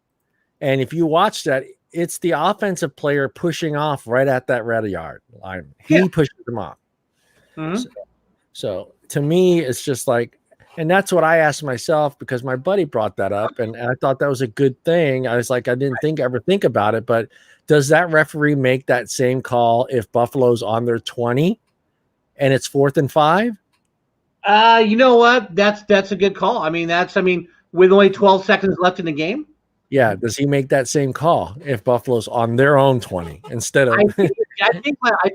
And if you watch that, it's the offensive player pushing off right at that red yard line. He pushes him off. So to me, it's just like, and that's what I asked myself because my buddy brought that up and I thought that was a good thing. I was like, I didn't ever think about it, but does that referee make that same call if Buffalo's on their 20 and it's 4th and 5? You know what? That's a good call. With only 12 seconds left in the game. Yeah. Does he make that same call if Buffalo's on their own 20 instead of? I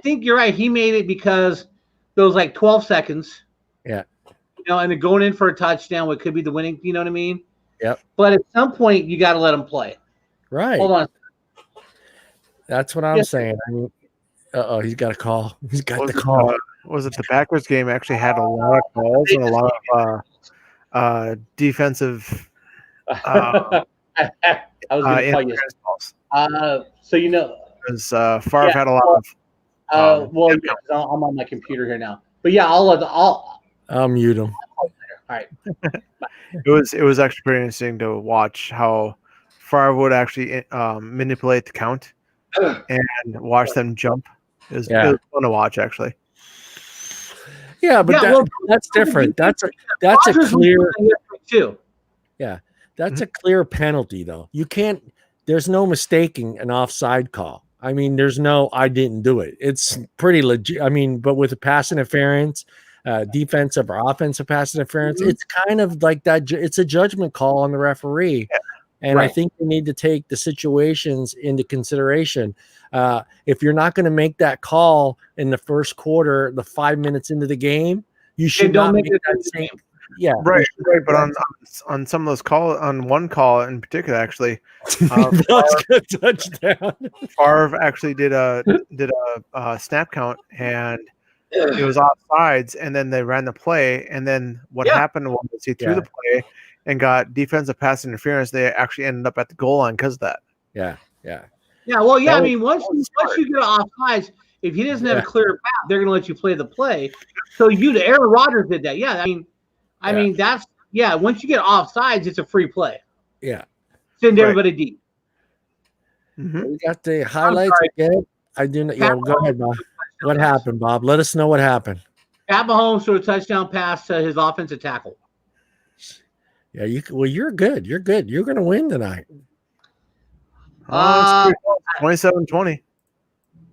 think you're right. He made it because those like 12 seconds. Yeah. And they're going in for a touchdown, what could be the winning. You know what I mean? Yep. But at some point, you got to let them play. Right. Hold on. That's what I'm saying. He's got a call. He's got the call. Was it the Packers game actually had a lot of calls and a lot of defensive I was going to tell you. Calls. Because Favre had a lot of. I'm on my computer here now. But yeah, I'll mute him. All right. It was actually pretty interesting to watch how Favre would actually manipulate the count and watch them jump. It was fun to watch, actually. Yeah, but that's different. That's a clear too. Yeah, that's a clear penalty, though. You can't. There's no mistaking an offside call. I mean, there's no I didn't do it. It's pretty legit. I mean, but with the pass interference, defensive or offensive pass interference, it's kind of like that. It's a judgment call on the referee. Yeah. And I think you need to take the situations into consideration. If you're not going to make that call in the first quarter, the 5 minutes into the game, you should not make that same. Yeah, right. But on some of those on one call in particular, actually, touchdown. Favre actually did a snap count, and it was offsides, and then they ran the play, and then what happened was he threw the play and got defensive pass interference. They actually ended up at the goal line because of that. Yeah. Well, I mean, once you get offsides, if he doesn't have a clear path, they're going to let you play the play. So Aaron Rodgers did that. Yeah, I mean that's once you get offsides, it's a free play. Yeah, send everybody deep. Mm-hmm. We got the highlights again. I do not. Yeah, go ahead, Bob. What happened, Bob? Let us know what happened. Pat Mahomes threw a touchdown pass to his offensive tackle. Yeah, you're good. You're good. You're going to win tonight. 27-20.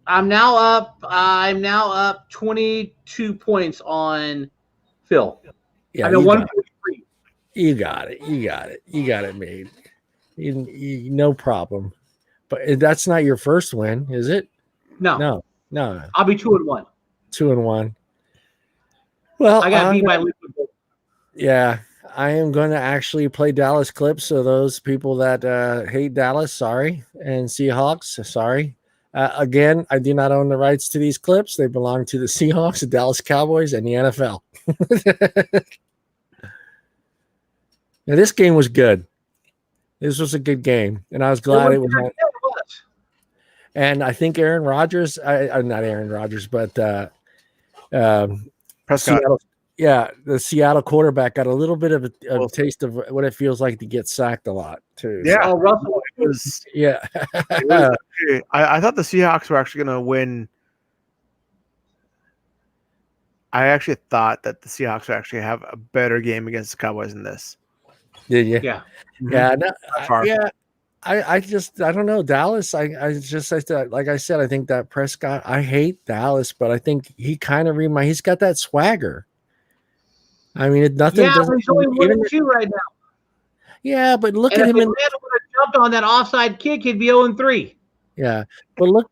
I'm now up 22 points on Phil. Yeah, you got it. You got it made. No problem. But that's not your first win, is it? No. I'll be 2-1. 2-1. Well, I got beat by Liquid. Yeah, I am going to actually play Dallas clips. So those people that hate Dallas, sorry, and Seahawks, sorry. Again, I do not own the rights to these clips. They belong to the Seahawks, the Dallas Cowboys, and the NFL. Now, this game was good. This was a good game, and I was glad it was. And I think Aaron Rodgers, not Aaron Rodgers, but Prescott. The Seattle quarterback got a little bit of a taste of what it feels like to get sacked a lot, too. Yeah, Russell was. Yeah, I thought the Seahawks were actually going to win. I actually thought that the Seahawks would actually have a better game against the Cowboys than this. Did you? Yeah. Yeah. I don't know. Dallas, like I said, I think that Prescott, I hate Dallas, but I think he kind of he's got that swagger. I mean, nothing. Yeah, but he's only 1-2 right now. Yeah, but look at him. If he jumped on that offside kick, he'd be 0-3. Yeah, but look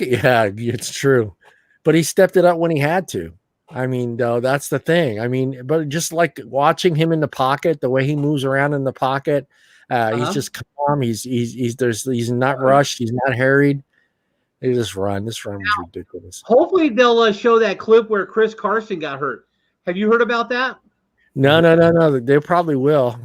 at it's true. But he stepped it up when he had to. I mean, though, that's the thing. I mean, but just like watching him in the pocket, the way he moves around in the pocket, he's just calm. He's not rushed. He's not harried. They just run. This run was ridiculous. Hopefully, they'll show that clip where Chris Carson got hurt. Have you heard about that? No. They probably will.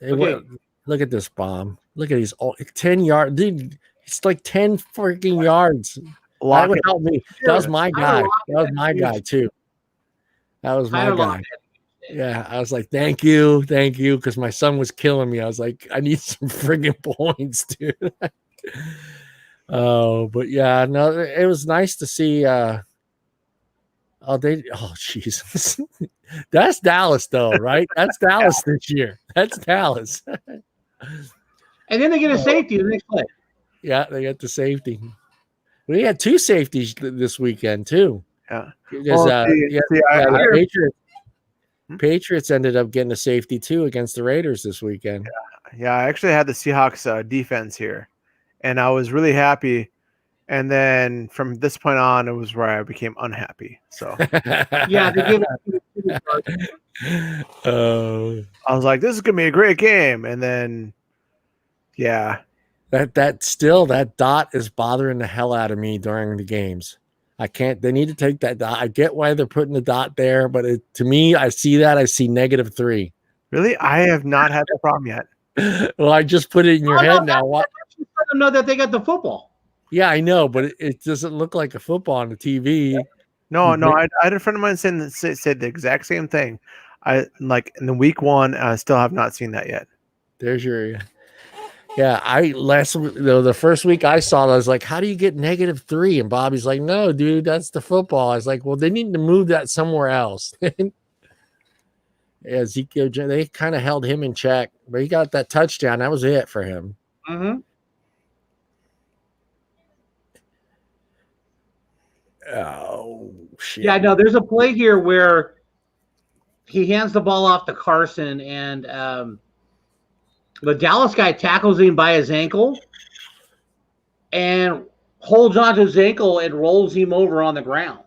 Look at this bomb. Look at these 10 yards. Dude, it's like 10 freaking yards. That would help me. That was my guy. That was my guy, too. That was my guy. Yeah, I was like, thank you, because my son was killing me. I was like, I need some friggin' points, dude. But yeah, no, it was nice to see. Jesus, that's Dallas, though, right? That's Dallas this year. That's Dallas. And then they get a safety the next play. Yeah, they got the safety. We had 2 safeties this weekend too. Yeah, because Patriots ended up getting a safety too against the Raiders this weekend. Yeah, I actually had the Seahawks defense here, and I was really happy. And then from this point on, it was where I became unhappy. So yeah, they I was like, "This is gonna be a great game," and then that dot is bothering the hell out of me during the games. I can't. They need to take that dot. I get why they're putting the dot there, but to me, I see -3. Really, I have not had the problem yet. Well, I just put it in your head now. Let them know that they got the football. Yeah, I know, but it doesn't look like a football on the TV. No, I had a friend of mine said the exact same thing. I like in the week 1. I still have not seen that yet. There's your. Yeah, the first week I saw it, I was like, how do you get -3? And Bobby's like, no, dude, that's the football. I was like, well, they need to move that somewhere else. Ezekiel, they kind of held him in check, but he got that touchdown. That was it for him. Mm-hmm. Oh, shit. Yeah, no, there's a play here where he hands the ball off to Carson, and the Dallas guy tackles him by his ankle and holds onto his ankle and rolls him over on the ground.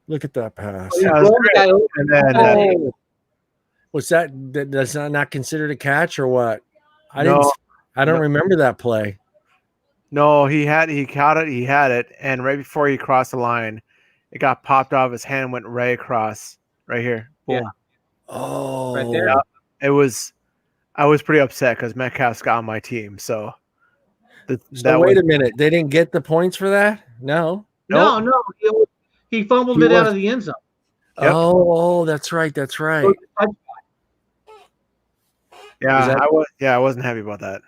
Look at that pass. And then, was that that's not considered a catch or what? I No. don't remember that play. No, he caught it, he had it, and right before he crossed the line, it got popped off his hand, went right across, right here. Boom. Yeah. Oh, Right there. Yeah, I was pretty upset because Metcalf's got on my team. So, wait a minute. They didn't get the points for that? No. No. He fumbled it out of the end zone. Yep. Oh, that's right. That's right. Yeah, I wasn't happy about that.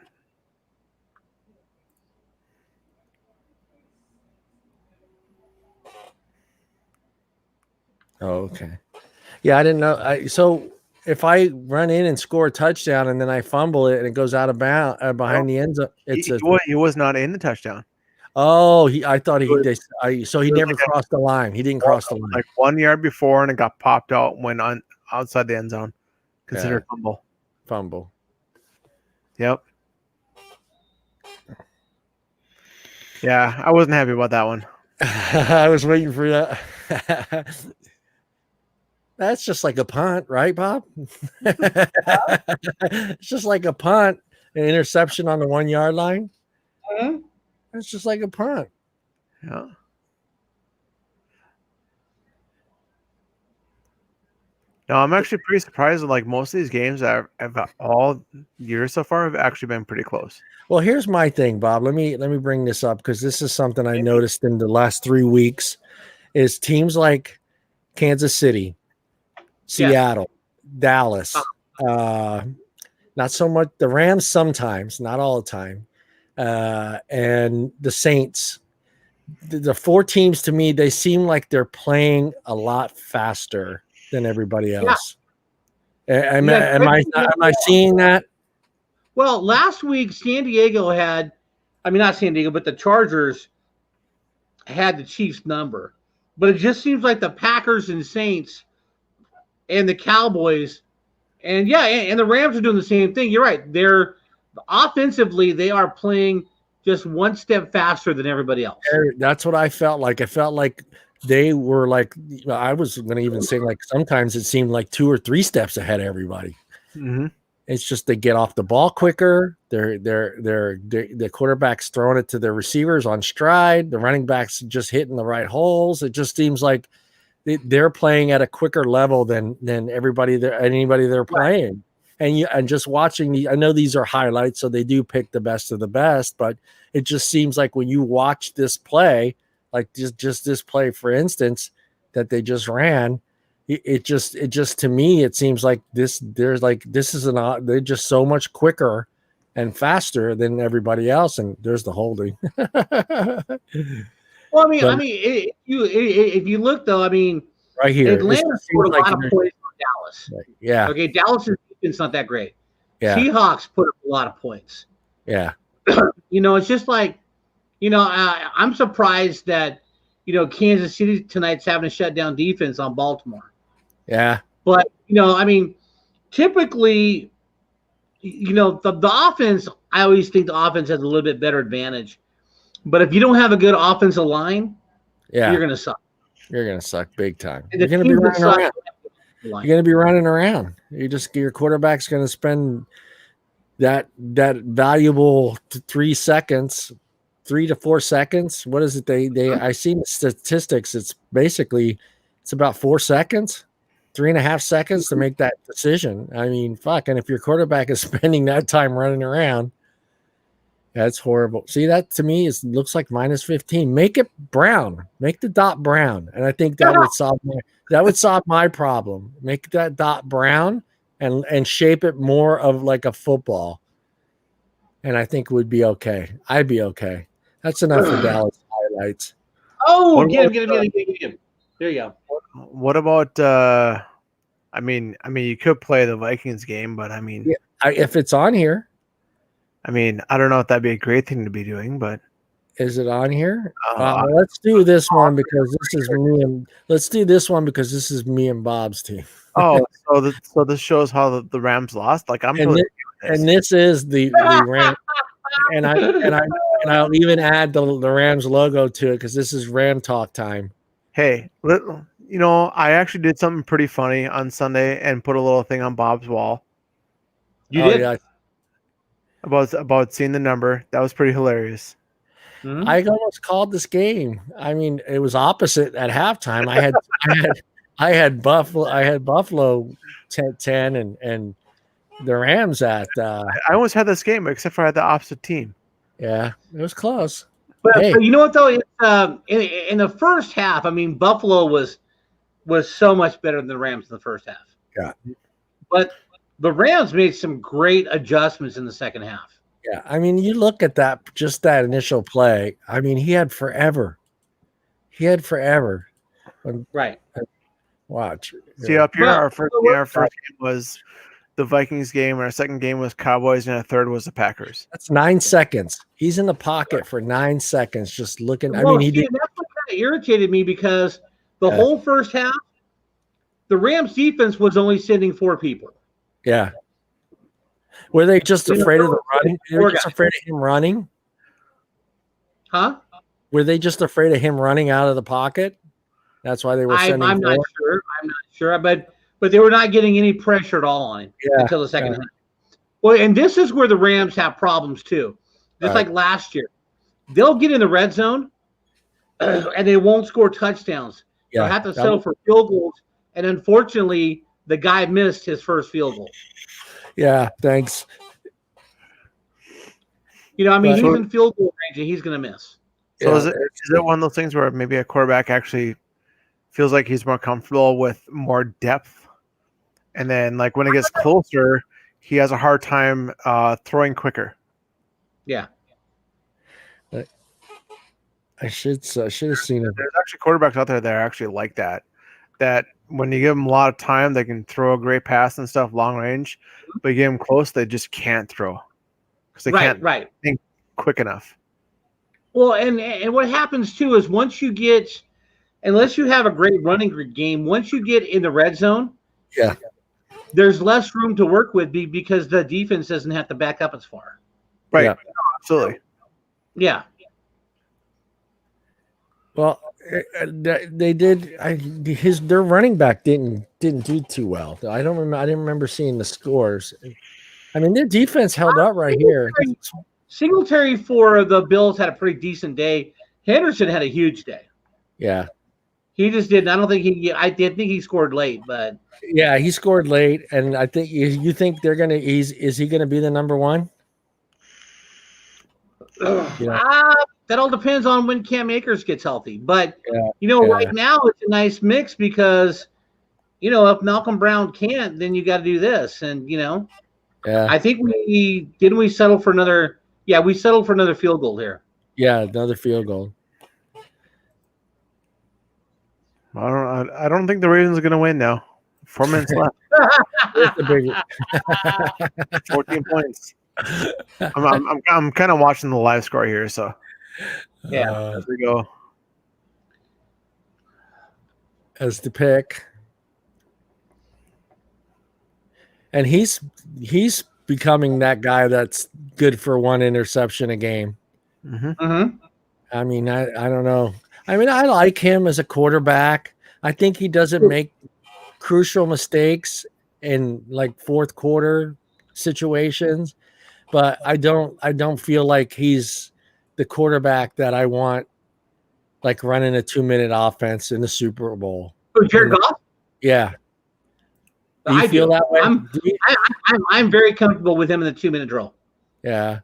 Oh, okay. Yeah, I didn't know. So if I run in and score a touchdown and then I fumble it and it goes out of bounds behind the end zone, he was not in the touchdown. Oh, I thought he never crossed the line. He didn't cross the line. Like 1 yard before, and it got popped out when outside the end zone. Considered fumble. Fumble. Yep. Yeah, I wasn't happy about that one. I was waiting for that. That's just like a punt, right, Bob? It's just like a punt, an interception on the 1 yard line. Mm-hmm. It's just like a punt. Yeah. No, I'm actually pretty surprised that like most of these games that have all years so far have actually been pretty close. Well, here's my thing, Bob. Let me bring this up because this is something I noticed in the last 3 weeks is teams like Kansas City, Seattle, Dallas, not so much the Rams sometimes, not all the time, and the Saints. The 4 teams to me, they seem like they're playing a lot faster than everybody else. Yeah. Am I seeing that? Well, last week San Diego not San Diego, but the Chargers had the Chiefs number. But it just seems like the Packers and Saints and the Cowboys and the Rams are doing the same thing. You're right. They're offensively, they are playing just one step faster than everybody else. That's what I felt like. I felt like they were like, I was going to even say like sometimes it seemed like 2 or 3 steps ahead of everybody. Mm-hmm. It's just they get off the ball quicker. The quarterback's throwing it to their receivers on stride. The running backs just hitting the right holes. It just seems like they're playing at a quicker level than anybody they're playing. And just watching I know these are highlights, so they do pick the best of the best, but it just seems like when you watch this play, like just this play, for instance, that they just ran, it just to me, it seems like they're just so much quicker and faster than everybody else. And there's the holding. Well, if you look though, right here, Atlanta scored a lot of points on Dallas. Right. Yeah. Okay, Dallas' defense not that great. Yeah. Seahawks put up a lot of points. Yeah. It's just like, I'm surprised that, Kansas City tonight's having a shutdown defense on Baltimore. Yeah. But, typically, the offense, I always think the offense has a little bit better advantage. But if you don't have a good offensive line, you're going to suck. You're going to suck big time. And you're going to be running around. You're going to be running around. Your quarterback's going to spend that valuable 3 seconds, 3 to 4 seconds. What is it? I seen statistics. It's about 4 seconds, 3.5 seconds to make that decision. Fuck. And if your quarterback is spending that time running around, that's horrible. See, that to me looks like -15. Make it brown. Make the dot brown, and I think that would solve my problem. Make that dot brown and shape it more of like a football. and I think we'd be okay. I'd be okay. That's enough for Dallas highlights. Oh, get him. There you go. What about? I mean, you could play the Vikings game, but I mean, If it's on here, I mean, I don't know if that'd be a great thing to be doing, but is it on here? Let's do this one because this is me and let's do this one because this is me and Bob's team. Oh, so this shows how the Rams lost. Like and this is the Rams, and I'll even add the Rams logo to it because this is Ram Talk time. Hey, I actually did something pretty funny on Sunday and put a little thing on Bob's wall. You did? Yeah. About seeing the number. That was pretty hilarious. Mm-hmm. I almost called this game. I mean, it was opposite at halftime. I had Buffalo 10 and the Rams at. I almost had this game except for I had the opposite team. Yeah, it was close. But you know what though? In the first half, I mean, Buffalo was so much better than the Rams in the first half. Yeah, but the Rams made some great adjustments in the second half. Yeah, I mean, you look at that initial play. I mean, he had forever. Right. Watch. See up here, our first game was the Vikings game, and our second game was Cowboys, and our third was the Packers. That's 9 seconds. He's in the pocket for 9 seconds, just looking. That's what kind of irritated me because the whole first half, the Rams defense was only sending 4 people. Yeah. Were they just afraid of the running? They were just afraid of him running? Huh? Were they just afraid of him running out of the pocket? That's why they were sending. I'm not sure, but they were not getting any pressure at all on him until the second half. Well, and this is where the Rams have problems too. Just like last year, they'll get in the red zone and they won't score touchdowns. They'll have to settle for field goals, and unfortunately, the guy missed his first field goal. Yeah, thanks. He's in field goal range and he's going to miss. So is it one of those things where maybe a quarterback actually feels like he's more comfortable with more depth, and then like when it gets closer, he has a hard time throwing quicker? Yeah. I should have seen it. There's actually quarterbacks out there that are actually like that. That when you give them a lot of time, they can throw a great pass and stuff, long range. But you get them close, they just can't throw because they can't think quick enough. Well, and what happens too is once you get, unless you have a great running game, once you get in the red zone, there's less room to work with because the defense doesn't have to back up as far. Right. Yeah. Absolutely. Yeah. Well, they did. Their running back didn't do too well. I didn't remember seeing the scores. I mean, their defense held up right here. Singletary for the Bills had a pretty decent day. Henderson had a huge day. Yeah, he just didn't. I don't think he. I did think he scored late, but yeah, he scored late, and I think you think they're gonna. Is he gonna be the number one? That all depends on when Cam Akers gets healthy. But, right now it's a nice mix because, if Malcolm Brown can't, then you got to do this. And, I think we settle for another – we settled for another field goal here. Yeah, another field goal. I don't think the Ravens are going to win now. 4 minutes left. 14 points. I'm kind of watching the live score here, so there we go. As the pick, and he's becoming that guy that's good for one interception a game. Mm-hmm. I mean, I don't know. I mean, I like him as a quarterback. I think he doesn't make crucial mistakes in like fourth quarter situations. But I don't feel like he's the quarterback that I want, like running a 2-minute offense in the Super Bowl. Oh, Jared Goff? Yeah. Do you feel that way? I'm very comfortable with him in the 2-minute drill. Yeah.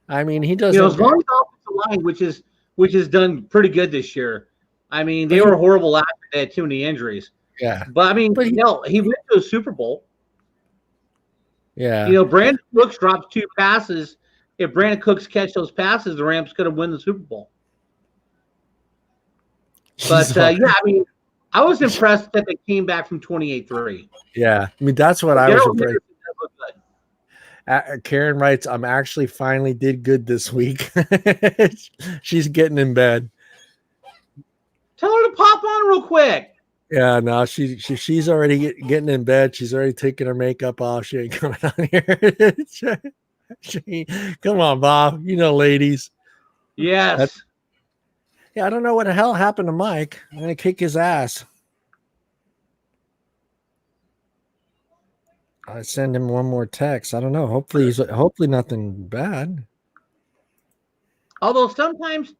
I mean, he doesn't. As long as the offensive line, which is done pretty good this year. I mean, they were horrible after they had too many injuries. Yeah. But I mean, he went to a Super Bowl. Yeah. Brandon Brooks dropped 2 passes if Brandon Cooks catch those passes, the Rams could have won the Super Bowl. But yeah, I mean, I was impressed that they came back from 28-3. Yeah, I mean that's what I was impressed. Karen writes, "I'm actually finally did good this week." She's getting in bed. Tell her to pop on real quick. Yeah, no, she's already getting in bed. She's already taking her makeup off. She ain't coming on here. Come on, Bob. You know, ladies. Yes. Yeah, I don't know what the hell happened to Mike. I'm gonna kick his ass. I send him one more text. I don't know. Hopefully nothing bad. Although sometimes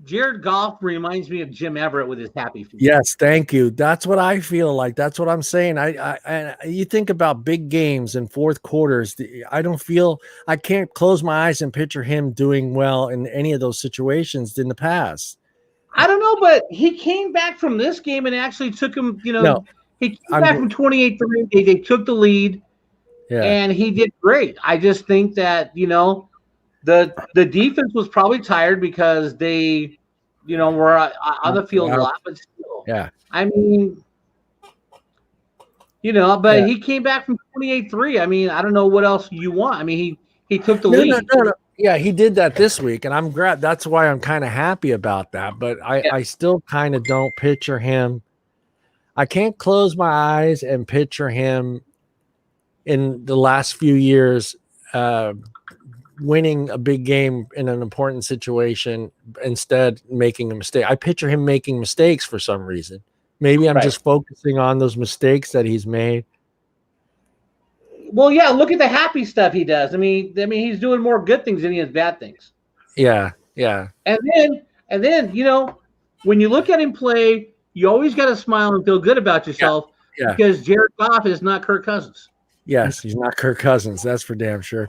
Jared Goff reminds me of Jim Everett with his happy feet. Yes, thank you. That's what I feel like. That's what I'm saying. I you think about big games and fourth quarters. I can't close my eyes and picture him doing well in any of those situations in the past. I don't know, but he came back from this game and actually took him, he came back from 28-3. They took the lead, and he did great. I just think that, the defense was probably tired because they, were on the field a lot, but still. Yeah. I mean, but he came back from 28-3. I mean, I don't know what else you want. I mean, he took the lead. No. Yeah, he did that this week, and I'm glad. That's why I'm kind of happy about that. But I still kind of don't picture him. I can't close my eyes and picture him in the last few years winning a big game in an important situation, instead making a mistake. I picture him making mistakes for some reason. Maybe I'm just focusing on those mistakes that he's made. Well, yeah, look at the happy stuff he does. I mean, he's doing more good things than he is bad things. Yeah. And then, when you look at him play, you always got to smile and feel good about yourself because Jared Goff is not Kirk Cousins. Yes, he's not Kirk Cousins. That's for damn sure.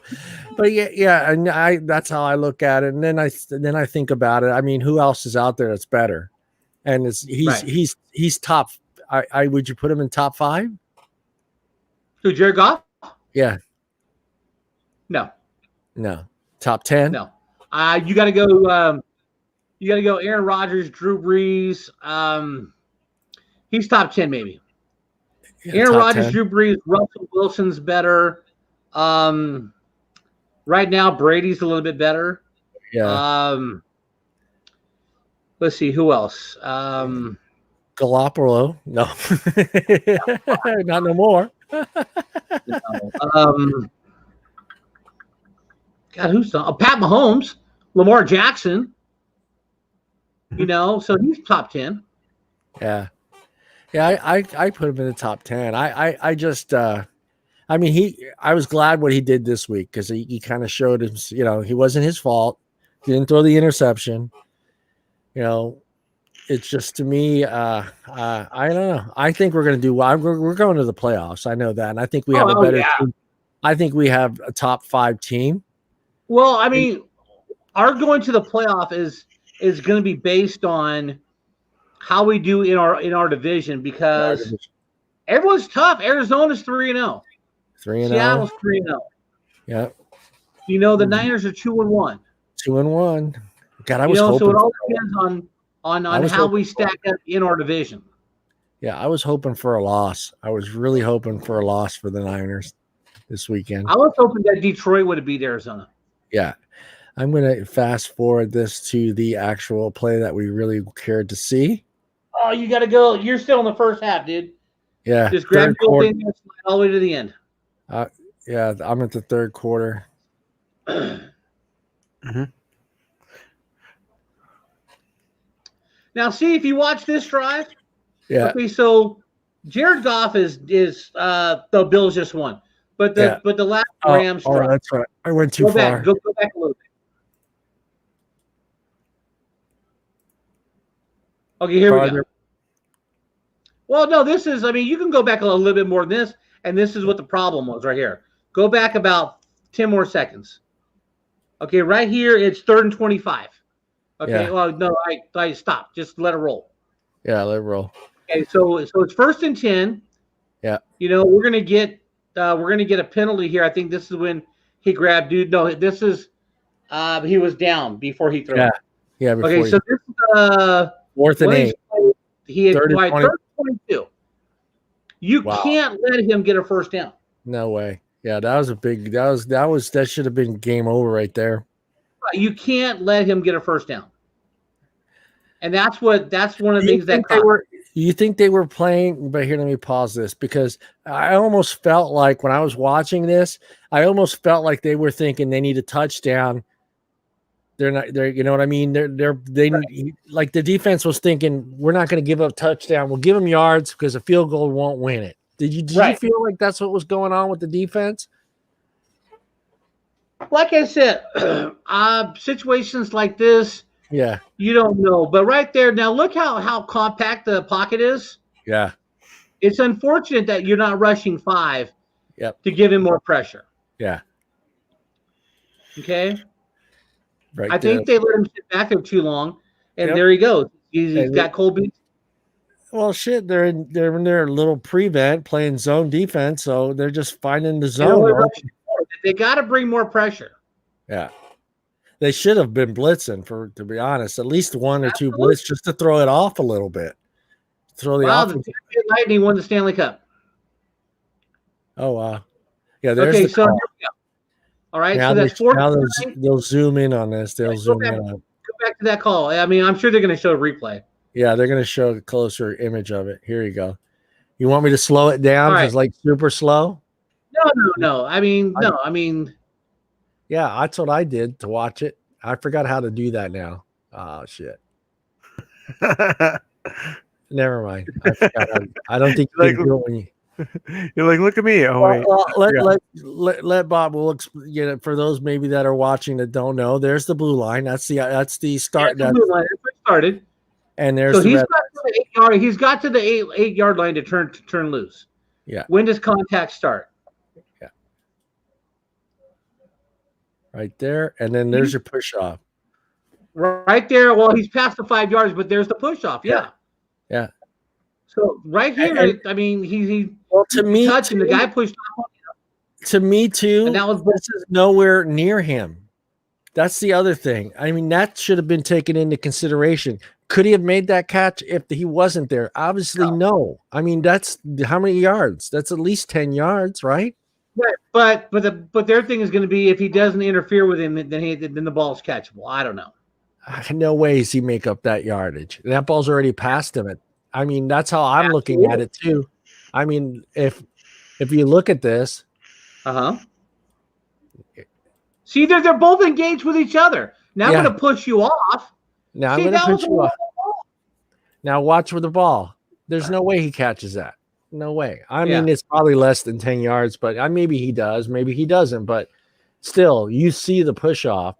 But yeah, and that's how I look at it. And then I think about it. I mean, who else is out there that's better? And he's top. Would you put him in top 5? Who, Jared Goff? Yeah. No. Top 10? No. You got to go. You got to go. Aaron Rodgers, Drew Brees. He's top 10 maybe. Yeah, Aaron Rodgers, 10. Drew Brees, Russell Wilson's better. Right now, Brady's a little bit better. Yeah. Let's see who else. Garoppolo. No. Not no more. God, who's Pat Mahomes, Lamar Jackson. So he's top 10. Yeah. Yeah, I put him in the top 10. I was glad what he did this week because he kind of showed him, he wasn't his fault. He didn't throw the interception. It's just, to me, I don't know. I think we're going to do well. We're going to the playoffs. I know that. And I think we have a better team. I think we have a top 5 team. Well, I mean, our going to the playoff is going to be based on how we do in our division because everyone's tough. Arizona's 3-0. 3-0. Seattle's 3-0. Yeah. The Niners are 2-1. 2-1. God, I was hoping. So it all depends on how we stack up in our division. Yeah, I was hoping for a loss. I was really hoping for a loss for the Niners this weekend. I was hoping that Detroit would have beat Arizona. Yeah. I'm going to fast forward this to the actual play that we really cared to see. Oh, you got to go. You're still in the first half, dude. Yeah. Just grab your thing and slide all the way to the end. Yeah, I'm at the third quarter. Mm-hmm. Now, see, if you watch this drive. Yeah. Okay, so Jared Goff is the Bills just won. But the last Rams drive. Oh, that's right. I went too far. Go back a little bit. Okay, here we go. Well, no, this is, you can go back a little bit more than this, and this is what the problem was right here. Go back about 10 more seconds. Okay, right here, it's 3rd and 25. Okay, yeah. Well, no, I stop. Just let it roll. Yeah, let it roll. Okay, so it's 1st and 10. Yeah. We're gonna get a penalty here. I think this is when he grabbed dude. No, this is He was down before he threw. Yeah, yeah. Okay, so this is 4th and 8. He had 3rd and 20. 22. You can't let him get a first down. No way. Yeah, that was a big. That should have been game over right there. You can't let him get a first down. And that's one of the things that you think they were playing, but here, let me pause this because I almost felt like when I was watching this, I almost felt like they were thinking they need a touchdown. They're not there, you know what I mean? Like the defense was thinking, we're not going to give up touchdown. We'll give them yards because a field goal won't win it. Did you feel like that's what was going on with the defense? Like I said, situations like this, yeah, you don't know. But right there, now look how compact the pocket is. Yeah. It's unfortunate that you're not rushing 5 to give him more pressure. Yeah. Okay. Right. I think they let him sit back there too long, and there he goes. He's got cold beats. Well, shit, they're in their little prevent playing zone defense, so they're just finding the zone. They got to bring more pressure. Yeah. They should have been blitzing, to be honest, at least 1 or 2 blitz just to throw it off a little bit. Throw the offense. The Lightning won the Stanley Cup. Oh, wow. Yeah, there's okay, the so call. Here we go. All right, now so that's 4. Now they'll zoom in on this. They'll zoom in on it. Go back to that call. I mean, I'm sure they're going to show a replay. Yeah, they're going to show a closer image of it. Here you go. You want me to slow it down because like super slow? No. I mean, yeah, that's what I did to watch it. I forgot how to do that now. Oh shit. Never mind. I forgot. I don't think you can do it when you. You're like, look at me. Oh wait. Let Bob. We'll get it for those maybe that are watching that don't know. There's the blue line. That's the start. That's the blue line. That's where it started. And there's so he's got to the 8 yard. He's got to the 8 yard line to turn loose. Yeah. When does contact start? Yeah. Right there, and then there's your push off. Right there. Well, he's past the 5 yards, but there's the push off. Yeah. Yeah. So right here, I mean, he to me, touching the guy pushed off. To me too. And this is nowhere near him. That's the other thing. I mean, that should have been taken into consideration. Could he have made that catch if he wasn't there? Obviously, no. I mean, that's how many yards? That's at least 10 yards, right? Right. But their thing is going to be if he doesn't interfere with him, then the ball's catchable. I don't know. No ways he make up that yardage. That ball's already past him. I mean, that's how I'm looking at it too. I mean, if you look at this, see, they're both engaged with each other. Now I'm going to push you off. Now I'm going to push you off. Now watch with the ball. There's no way he catches that. No way. I mean, it's probably less than 10 yards, but maybe he does, maybe he doesn't. But still, you see the push off,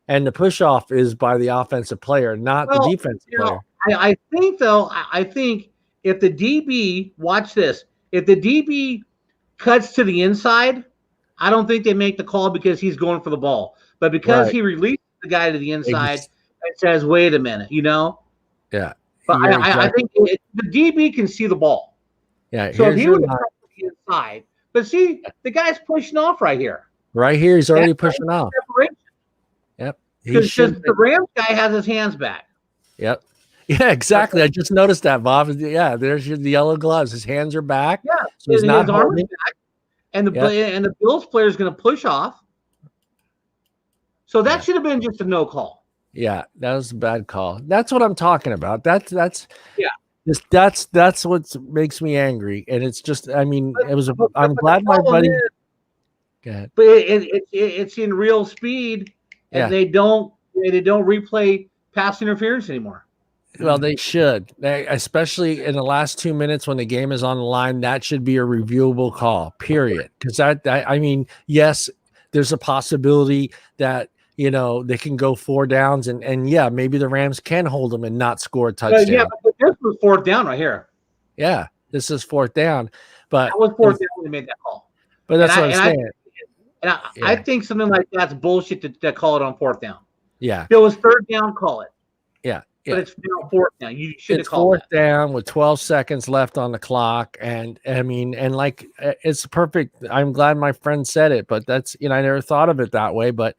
and the push off is by the offensive player, not the defensive player. I think if the DB, watch this, if the DB cuts to the inside, I don't think they make the call because he's going for the ball. But because he released the guy to the inside, it says, wait a minute, you know? Yeah. But I think the DB can see the ball. Yeah. So if he would have cut to the inside, but see, the guy's pushing off right here. Right here, he's already pushing off. Separation. Yep. Because the Rams guy has his hands back. Yep. Yeah, exactly. I just noticed that, Bob. Yeah, there's the yellow gloves. His hands are back. Yeah, so he's not holding back, and the Bills player is going to push off. So that should have been just a no call. Yeah, that was a bad call. That's what I'm talking about. That's what makes me angry, and it's just. I mean, I'm glad my buddy. Go ahead. But it's in real speed, and they don't replay pass interference anymore. Well, they should, especially in the last 2 minutes when the game is on the line. That should be a reviewable call, period. Because I mean, yes, there's a possibility that they can go 4 downs, and maybe the Rams can hold them and not score a touchdown. But this was 4th down right here. Yeah, this is 4th down, but that was 4th down when they made that call. But that's what I'm saying. I think something like that's bullshit to call it on 4th down. Yeah, if it was 3rd down, call it. Yeah. But it's now 4th down. You should have called it. It's 4th down with 12 seconds left on the clock. And I mean, it's perfect. I'm glad my friend said it, but that's, I never thought of it that way. But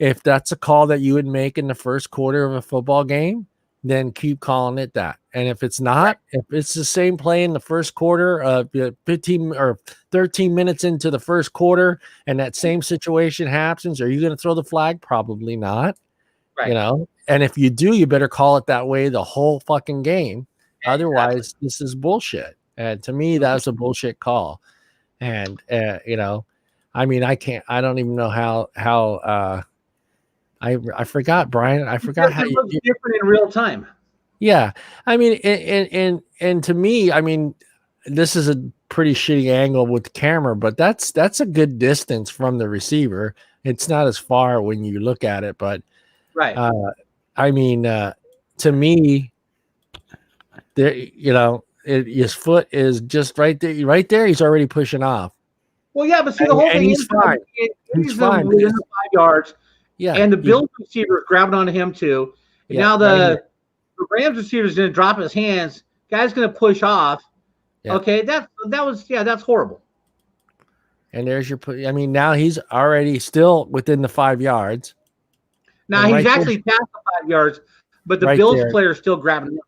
if that's a call that you would make in the first quarter of a football game, then keep calling it that. And if it's not, if it's the same play in the first quarter, 15 or 13 minutes into the first quarter, and that same situation happens, are you going to throw the flag? Probably not. Right. You know, and if you do, you better call it that way the whole fucking game. Exactly. Otherwise, this is bullshit. And to me, that's a bullshit call. And you know, I mean, I don't even know how. I forgot, Brian. I forgot how you different in real time. Yeah, I mean, and to me, I mean, this is a pretty shitty angle with the camera, but that's a good distance from the receiver. It's not as far when you look at it, but right. I mean, to me, there, you know, his foot is just right there. Right there, he's already pushing off. Well, yeah, but see, the whole thing he's fine. He's fine within 5 yards. Yeah, and the Bills receiver is grabbing onto him too. And now the Rams receiver is going to drop his hands. Guy's going to push off. Yeah. Okay, that's horrible. And there's your. I mean, now he's already still within the 5 yards. Now he's actually past the 5 yards, but the Bills player is still grabbing him.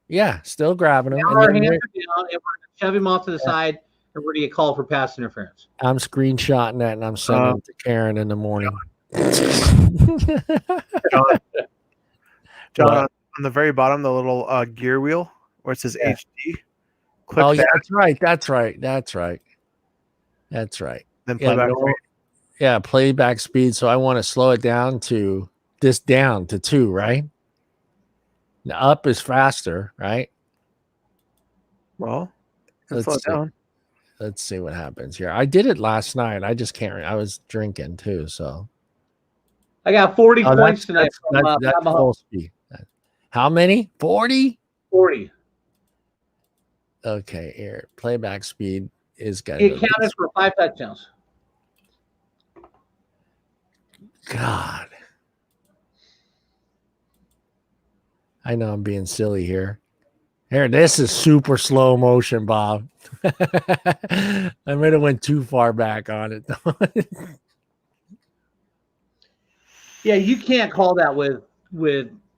Yeah, still grabbing him. Now our hands are down, and we're going to shove him off to the side, and we're going to get called for pass interference. I'm screenshotting that, and I'm sending it to Karen in the morning. John, on the very bottom, the little gear wheel where it says HD. Click that. That's right. Then playback speed. Yeah, playback speed. So I want to slow it down to 2, right? The up is faster, right? Well, let's slow it down. Let's see what happens here. I did it last night. I just can't. I was drinking too, so. I got 40 points tonight. That's full speed. How many? 40? 40. Okay, here. Playback speed is good. It counted for 5 touchdowns. God. I know I'm being silly here. Here, this is super slow motion, Bob. I might have went too far back on it, though. Yeah, you can't call that with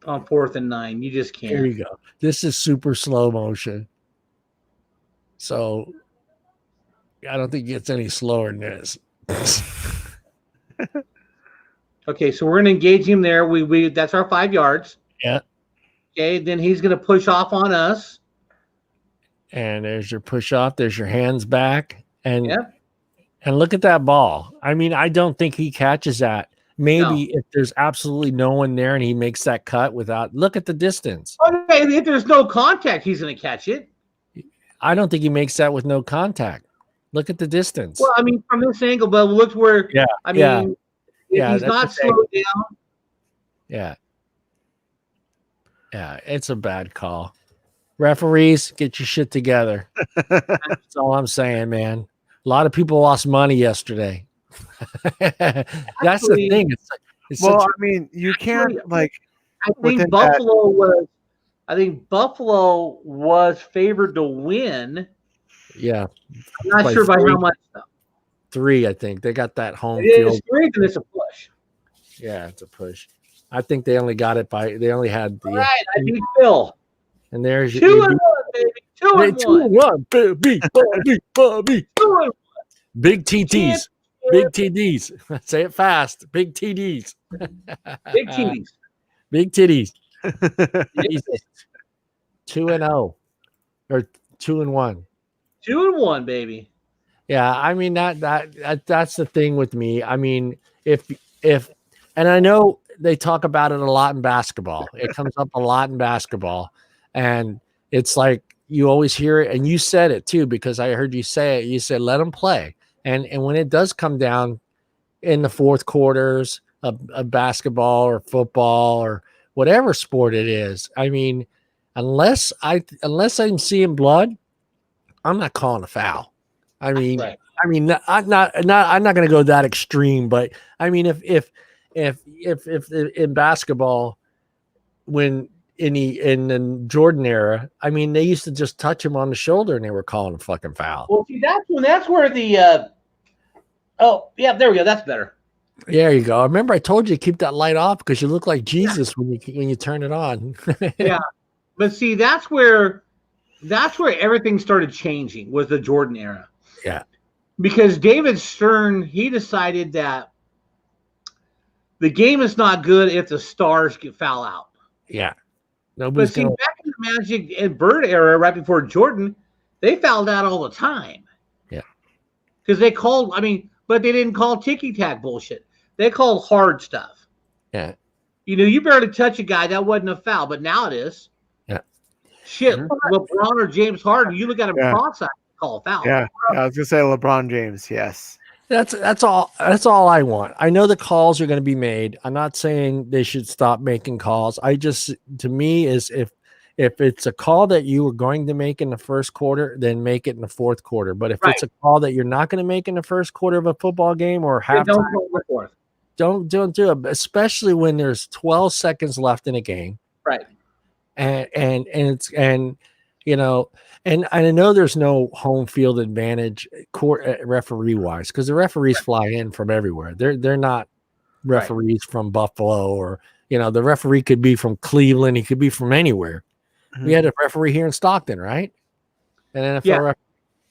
on 4th and 9. You just can't. Here you go. This is super slow motion. So I don't think it gets any slower than this. Okay, so we're going to engage him there. We that's our 5 yards. Yeah. Okay, then he's going to push off on us. And there's your push off. There's your hands back. And look at that ball. I mean, I don't think he catches that. Maybe if there's absolutely no one there and he makes that cut without, look at the distance. Okay, if there's no contact, he's going to catch it. I don't think he makes that with no contact. Look at the distance. Well, I mean, from this angle, but look where, I mean, if he's not slowed down. Yeah. Yeah, it's a bad call. Referees, get your shit together. That's all I'm saying, man. A lot of people lost money yesterday. That's the thing. It's I mean, you can't I think Buffalo was favored to win. Yeah, I'm not sure by how much though. 3, I think they got that home field. It's 3, and it's a push. Yeah, it's a push. I think they only got it by. They only had the. All right, I need Phil. And there's 2-1, baby. 2-1, baby. 2-1. Big TTs. Big TDs. Say it fast. Big TDs. Big TDs. Big titties. 2-0 or 2-1. 2-1, baby. Yeah, I mean that's the thing with me. I mean, if and I know they talk about it a lot in basketball. It comes up a lot in basketball, and it's like you always hear it, and you said it too because I heard you say it. You said let them play, and when it does come down in the fourth quarters of basketball or football or whatever sport it is, I mean, unless I'm seeing blood, I'm not calling a foul. I mean, right. I mean, I'm not going to go that extreme, but I mean, if in basketball, when in the Jordan era, I mean, they used to just touch him on the shoulder and they were calling a fucking foul. Well, see, that's where the oh yeah, there we go. That's better. There you go. Remember, I told you to keep that light off because you look like Jesus when you turn it on. Yeah, but see, that's where everything started changing, was the Jordan era. Yeah, because David Stern, he decided that the game is not good if the stars get foul out. yeah. But see, back in the Magic and Bird era, right before Jordan, they fouled out all the time. Yeah, because they called. But they didn't call ticky tack bullshit. They called hard stuff. Yeah. You barely touch a guy, that wasn't a foul, but now it is. Yeah. Shit, LeBron or James Harden, you look at him cross-eyed, call a foul. Yeah, I was gonna say LeBron James. Yes. That's all I want. I know the calls are going to be made. I'm not saying they should stop making calls. To me, is if it's a call that you were going to make in the first quarter, then make it in the fourth quarter. But if it's a call that you're not going to make in the first quarter of a football game or halftime, don't do it. Especially when there's 12 seconds left in a game. Right. And I know there's no home field advantage referee wise because the referees fly in from everywhere. They're not referees from Buffalo or the referee could be from Cleveland. He could be from anywhere. Mm-hmm. We had a referee here in Stockton, right? An NFL referee.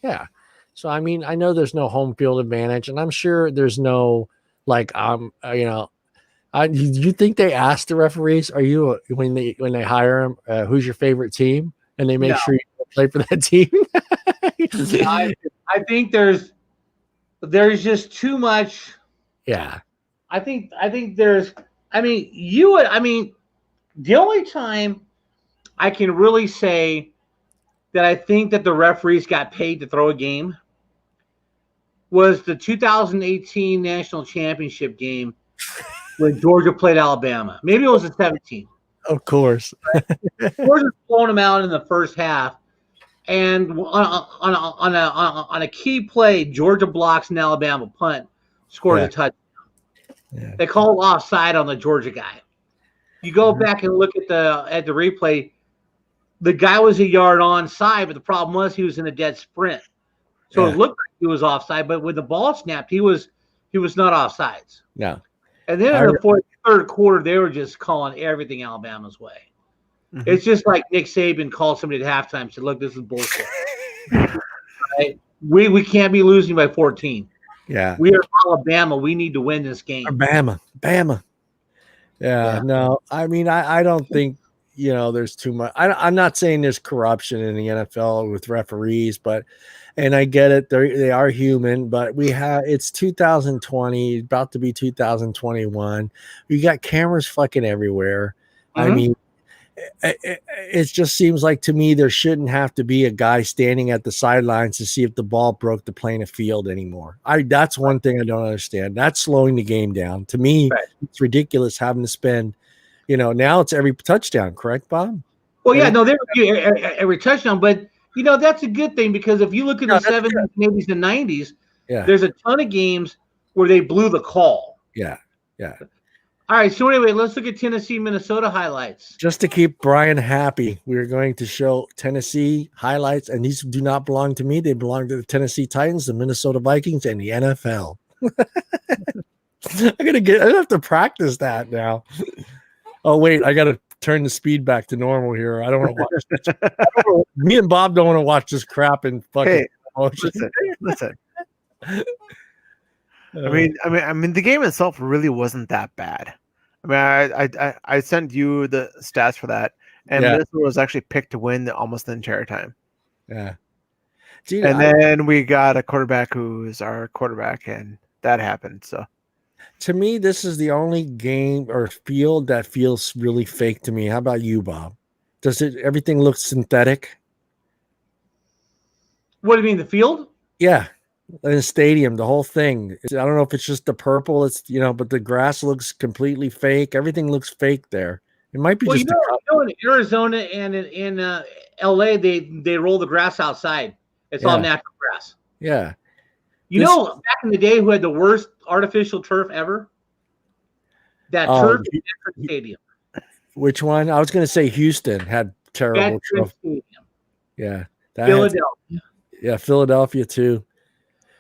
Yeah. So I know there's no home field advantage, and I'm sure there's no you think they ask the referees, are you when they hire them, who's your favorite team? And they make sure you play for that team. I think there's just too much. Yeah. I think there's. The only time I can really say that I think that the referees got paid to throw a game was the 2018 national championship game when Georgia played Alabama. Maybe it was the 17. Of course. Georgia's blown them out in the first half. And on a key play, Georgia blocks an Alabama punt, scores a touchdown. Yeah. They call offside on the Georgia guy. You go back and look at the replay. The guy was a yard onside, but the problem was he was in a dead sprint. So it looked like he was offside, but when the ball snapped, he was not offsides. No. And then in the third quarter, they were just calling everything Alabama's way. Mm-hmm. It's just like Nick Saban called somebody at halftime and said, look, this is bullshit. Right? We can't be losing by 14. Yeah. We are Alabama. We need to win this game. Bama. Yeah. No, I don't think, there's too much. I'm not saying there's corruption in the NFL with referees, and I get it. They are human, but it's 2020, about to be 2021. We got cameras fucking everywhere. Mm-hmm. It just seems like to me there shouldn't have to be a guy standing at the sidelines to see if the ball broke the plane of field anymore. That's one thing I don't understand. That's slowing the game down. To me, It's ridiculous having to spend, now it's every touchdown, correct, Bob? Well, yeah, no, every touchdown, but that's a good thing because if you look at the 70s, 80s, and 90s, there's a ton of games where they blew the call. Yeah. All right, so anyway, let's look at Tennessee, Minnesota highlights. Just to keep Brian happy, we're going to show Tennessee highlights, and these do not belong to me. They belong to the Tennessee Titans, the Minnesota Vikings, and the NFL. I have to practice that now. Oh, wait, I got to turn the speed back to normal here. I don't want to watch this. Me and Bob don't want to watch this crap in fucking listen. The game itself really wasn't that bad. I sent you the stats for that, and Minnesota was actually picked to win almost the entire time. Yeah. Then we got a quarterback who's our quarterback, and that happened. So, to me, this is the only game or field that feels really fake to me. How about you, Bob? Does everything look synthetic? What do you mean, the field? Yeah. In the stadium, the whole thing. I don't know if it's just the purple. It's but the grass looks completely fake. Everything looks fake there. It might be just. In Arizona and in LA, they roll the grass outside. It's all natural grass. Yeah. Back in the day, who had the worst artificial turf ever? That turf in Metro Stadium. Which one? I was going to say Houston had terrible turf. Yeah. Philadelphia. Philadelphia too.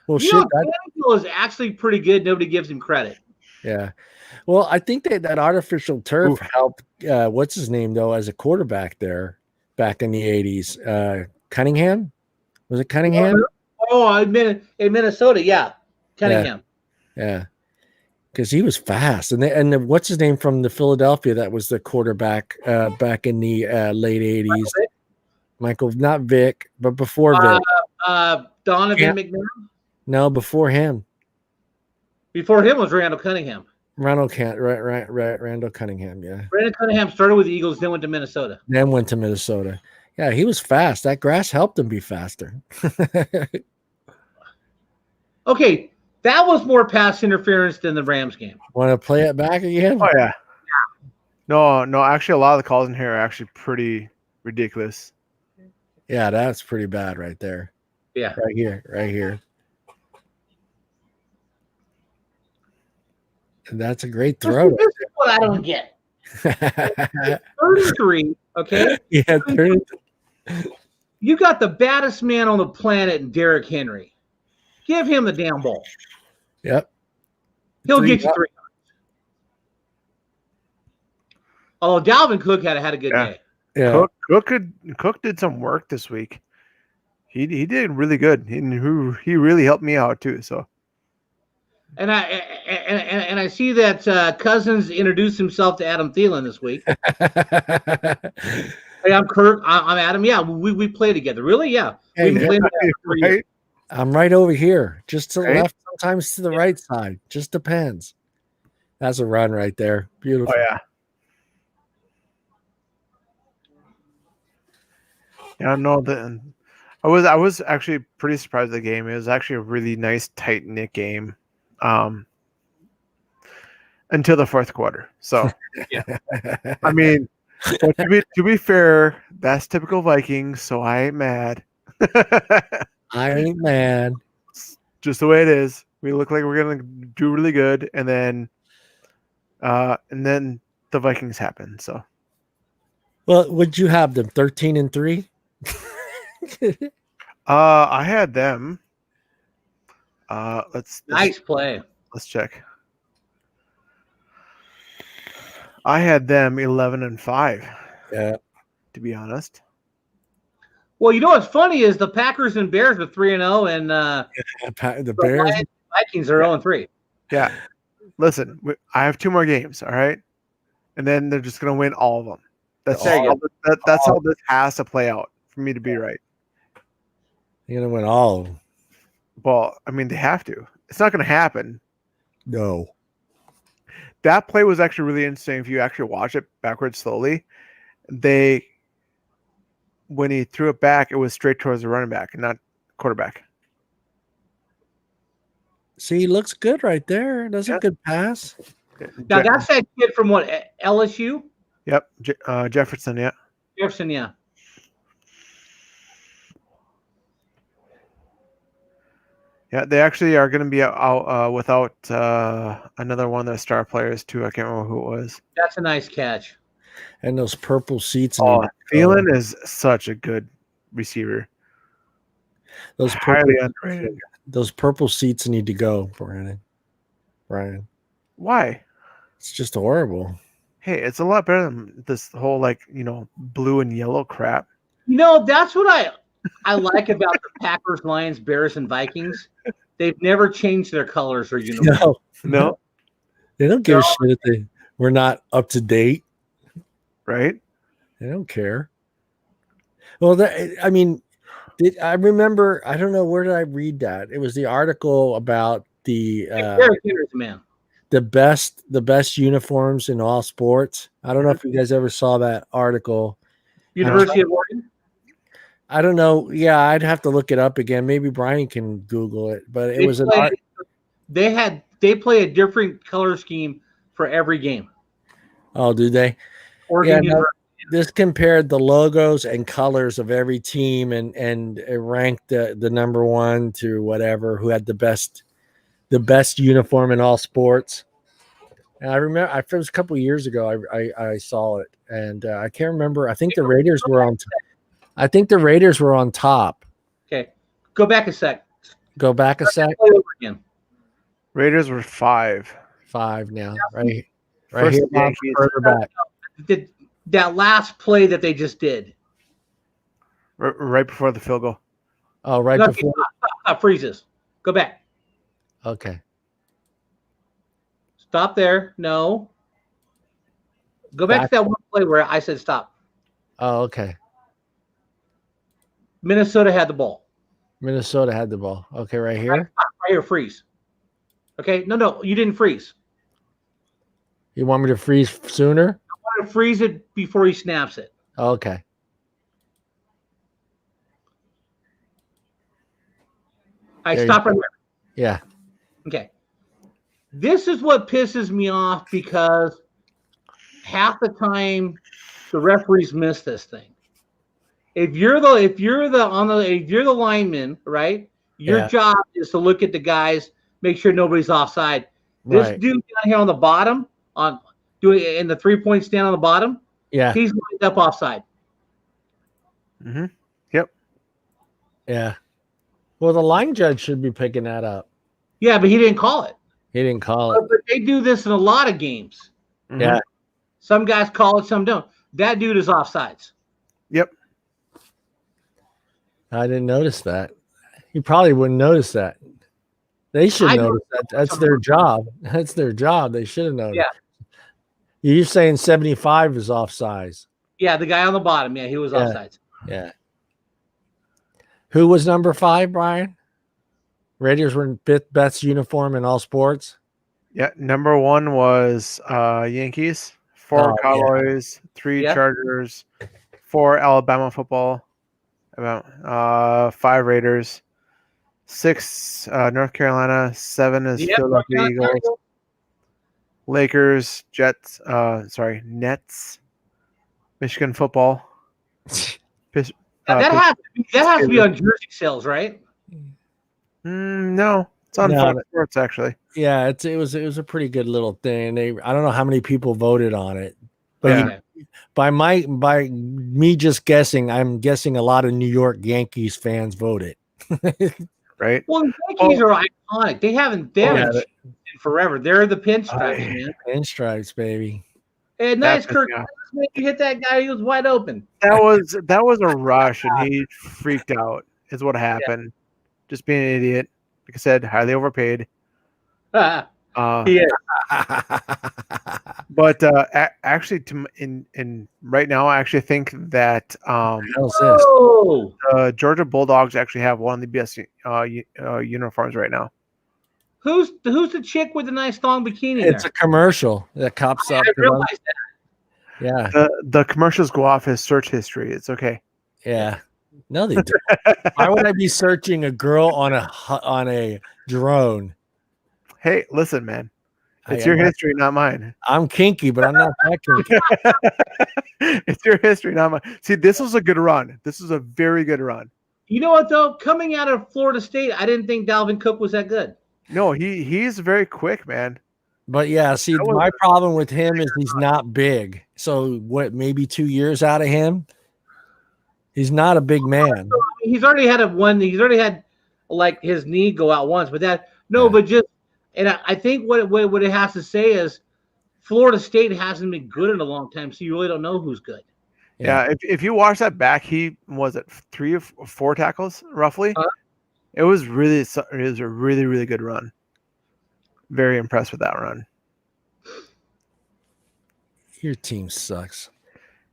Well, Tannehill is actually pretty good. Nobody gives him credit. Yeah. Well, I think that artificial turf Oof. helped. What's his name though, as a quarterback there back in the '80s? Cunningham, was it Cunningham? Oh, in Minnesota, yeah, Cunningham. Yeah, because he was fast, and what's his name from the Philadelphia that was the quarterback back in the late '80s? Michael, not Vic, but before Vic. Donovan McNabb. No, before him. Before him was Randall Cunningham. Randall Cunningham, yeah. Randall Cunningham started with the Eagles, then went to Minnesota. Then went to Minnesota. Yeah, he was fast. That grass helped him be faster. Okay, that was more pass interference than the Rams game. Want to play it back again? Oh yeah. No. Actually, a lot of the calls in here are actually pretty ridiculous. Yeah, that's pretty bad right there. Yeah, right here. And that's a great throw. This is what I don't get. 33, okay? Yeah, 30. You got the baddest man on the planet in Derrick Henry. Give him the damn ball. Yep. He'll get you 3 yards. Oh, Dalvin Cook had a good day. Yeah. Cook did some work this week. He did really good. He really helped me out too. So. And I see that Cousins introduced himself to Adam Thielen this week. Hey, I'm Kirk. I'm Adam. Yeah, we play together. Really? Yeah. Hey, We've been playing together for years. I'm right over here, just to the left, sometimes to the right side. Just depends. That's a run right there. Beautiful. Oh yeah. Yeah, no, I was actually pretty surprised at the game. It was actually a really nice, tight knit game, until the fourth quarter. So, yeah. I mean, but to be fair, that's typical Vikings. So I ain't mad. I ain't mad. Just the way it is. We look like we're gonna do really good, and then the Vikings happen. So, well, would you have them 13-3? I had them. Nice play. Let's check. I had them 11-5. Yeah. To be honest. Well, you know what's funny is the Packers and Bears are 3-0, and the Bears, Vikings are 0-3. Yeah. Listen, I have 2 more games. All right, and then they're just gonna win all of them. That's how this has to play out for me to be right. You're gonna win all of them. Well, I mean, they have to. It's not gonna happen. No. That play was actually really interesting. If you actually watch it backwards slowly, when he threw it back, it was straight towards the running back and not quarterback. See, he looks good right there. That's a good pass. Now that's that kid from what, LSU? Yep, Jefferson. Yeah, Jefferson. Yeah. Yeah, they actually are going to be out without another one of their star players too. I can't remember who it was. That's a nice catch. And those purple seats. Thielen is such a good receiver. Those highly underrated. Those purple seats need to go, Brian. Why? It's just horrible. Hey, it's a lot better than this whole blue and yellow crap. That's what I like about the Packers, Lions, Bears, and Vikings. They've never changed their colors or uniforms. No. They don't give a shit if we're not up to date. Right? They don't care. Well, I remember, I don't know, where did I read that? It was the article about the best uniforms in all sports. I don't know if you guys ever saw that article. University of Oregon? I don't know. Yeah, I'd have to look it up again. Maybe Brian can Google it. But it was an art. They play a different color scheme for every game. Oh, do they? Oregon this compared the logos and colors of every team and it ranked the number one to whatever who had the best uniform in all sports. And I remember, it was a couple of years ago. I saw it, and I can't remember. I think the Raiders were on. I think the Raiders were on top. Okay, go back a sec. Go back a sec. Play over again. Raiders were 5. 5 now. Right First here, Bob, Yankees. further back. That last play that they just did. Right before the field goal. Oh, right before. Stop, freezes. Go back. Okay. Stop there. No. Go back to that one play where I said stop. Oh, okay. Minnesota had the ball. Minnesota had the ball. Okay, right here. Right here, freeze. Okay. No, you didn't freeze. You want me to freeze sooner? I want to freeze it before he snaps it. Okay. I stop right there. Yeah. Okay. This is what pisses me off because half the time the referees miss this thing. If you're the lineman, right? Your job is to look at the guys, make sure nobody's offside. This dude down here on the bottom, in the 3-point stand on the bottom, he's lined up offside. Mm-hmm. Yep. Yeah. Well, the line judge should be picking that up. Yeah, but he didn't call it. He didn't call it. But they do this in a lot of games. Mm-hmm. Yeah. Some guys call it, some don't. That dude is offsides. Yep. I didn't notice that. You probably wouldn't notice that. They should notice that. That's their job. That's their job. They should have noticed. Yeah. You're saying 75 is offsides. Yeah, the guy on the bottom. Yeah, he was offsides. Yeah. Who was number 5, Brian? Raiders were in best uniform in all sports. Yeah, number 1 was Yankees, 4 Cowboys, 3 Chargers, 4 Alabama football, about 5 Raiders, 6 North Carolina, 7 is Philadelphia Eagles, Lakers, Jets, Nets, Michigan football. That has to be on jersey sales, right? No, it's on Fox Sports actually. Yeah, it was a pretty good little thing. I don't know how many people voted on it, but by me just guessing, I'm guessing a lot of New York Yankees fans voted. Right. Well, the Yankees are iconic. They haven't in forever. They're the pinstripes, man. Pinstripes, baby. And nice, Kirk. You hit that guy. He was wide open. That was a rush, and he freaked out. Is what happened. Just being an idiot. Like I said, highly overpaid. Yeah. But actually, in right now, I actually think that Georgia Bulldogs actually have one of the best uniforms right now. Who's the chick with the nice thong bikini? It's a commercial that cops up. I realized that. Yeah. The commercials go off his search history. It's okay. Yeah. No, they don't. Why would I be searching a girl on a drone? Hey, listen, man. It's your history, not mine. I'm kinky, but I'm not that kinky. It's your history, not mine. See, this was a good run. This was a very good run. You know what, though? Coming out of Florida State, I didn't think Dalvin Cook was that good. No, he's very quick, man. But yeah, see, my problem with him is he's not big. So what? Maybe 2 years out of him. He's not a big man. He's already had He's already had like his knee go out once, but but just. And I think what it has to say is Florida State hasn't been good in a long time, so you really don't know who's good. Yeah, if you watch that back, he was at 3 or 4 tackles roughly. It was a really, really good run. Very impressed with that run. Your team sucks.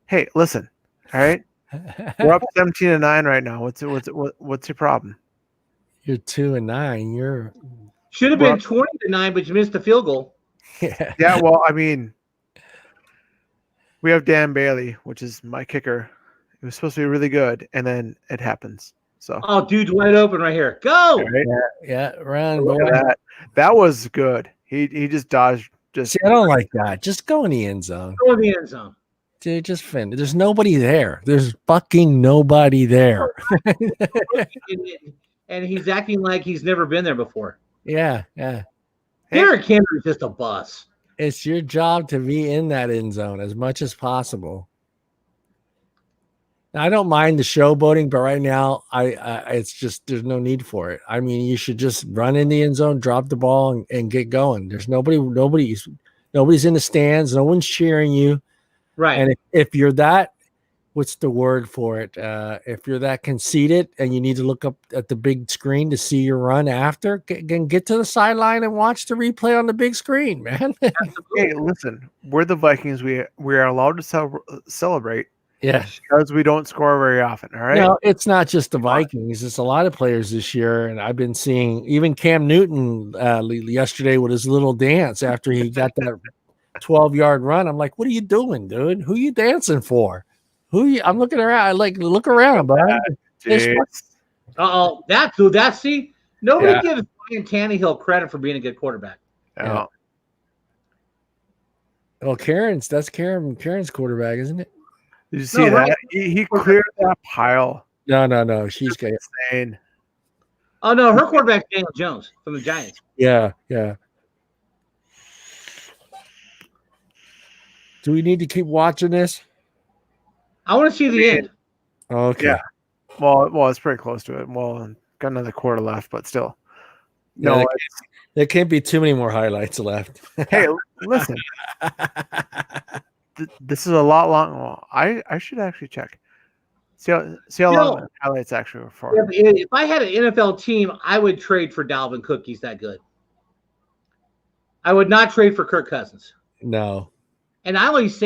Hey, listen. All right, we're up 17-9 right now. What's your problem? You're 2-9. You're should have been 20-9, but you missed the field goal. Yeah. Well, I mean, we have Dan Bailey, which is my kicker. It was supposed to be really good, and then it happens. So, dude's wide open right here. Go. Right? Yeah, run. That was good. He just dodged. See, I don't like that. Just go in the end zone. Go in the end zone. Dude, just finish. There's nobody there. There's fucking nobody there. And he's acting like he's never been there before. Yeah. Derrick Henry's just a bus. It's your job to be in that end zone as much as possible. I don't mind the showboating, but right now, it's just there's no need for it. I mean, you should just run in the end zone, drop the ball, and get going. There's nobody's in the stands. No one's cheering you. Right. And if you're that, what's the word for it? If you're that conceited and you need to look up at the big screen to see your run after, get to the sideline and watch the replay on the big screen, man. Hey, listen, we're the Vikings. We are allowed to celebrate. Yeah, because we don't score very often. All right. No, it's not just the Vikings. It's a lot of players this year, and I've been seeing even Cam Newton yesterday with his little dance after he got that 12-yard run. I'm like, what are you doing, dude? Who are you dancing for? I'm looking around. I like look around, bud. See, nobody gives Ryan Tannehill credit for being a good quarterback. Yeah. Well, that's Karen's quarterback, isn't it? Did you see that? He cleared that pile. No. She's insane. Oh no, her quarterback's Daniel Jones from the Giants. Yeah. Do we need to keep watching this? I want to see the end. Okay. Yeah. Well, it's pretty close to it. Well, got another quarter left, but still. No, there can't be too many more highlights left. Hey, listen. This is a lot long. Well, I should actually check. See how long the highlights actually were for. If I had an NFL team, I would trade for Dalvin Cook. He's that good. I would not trade for Kirk Cousins. No. And I only say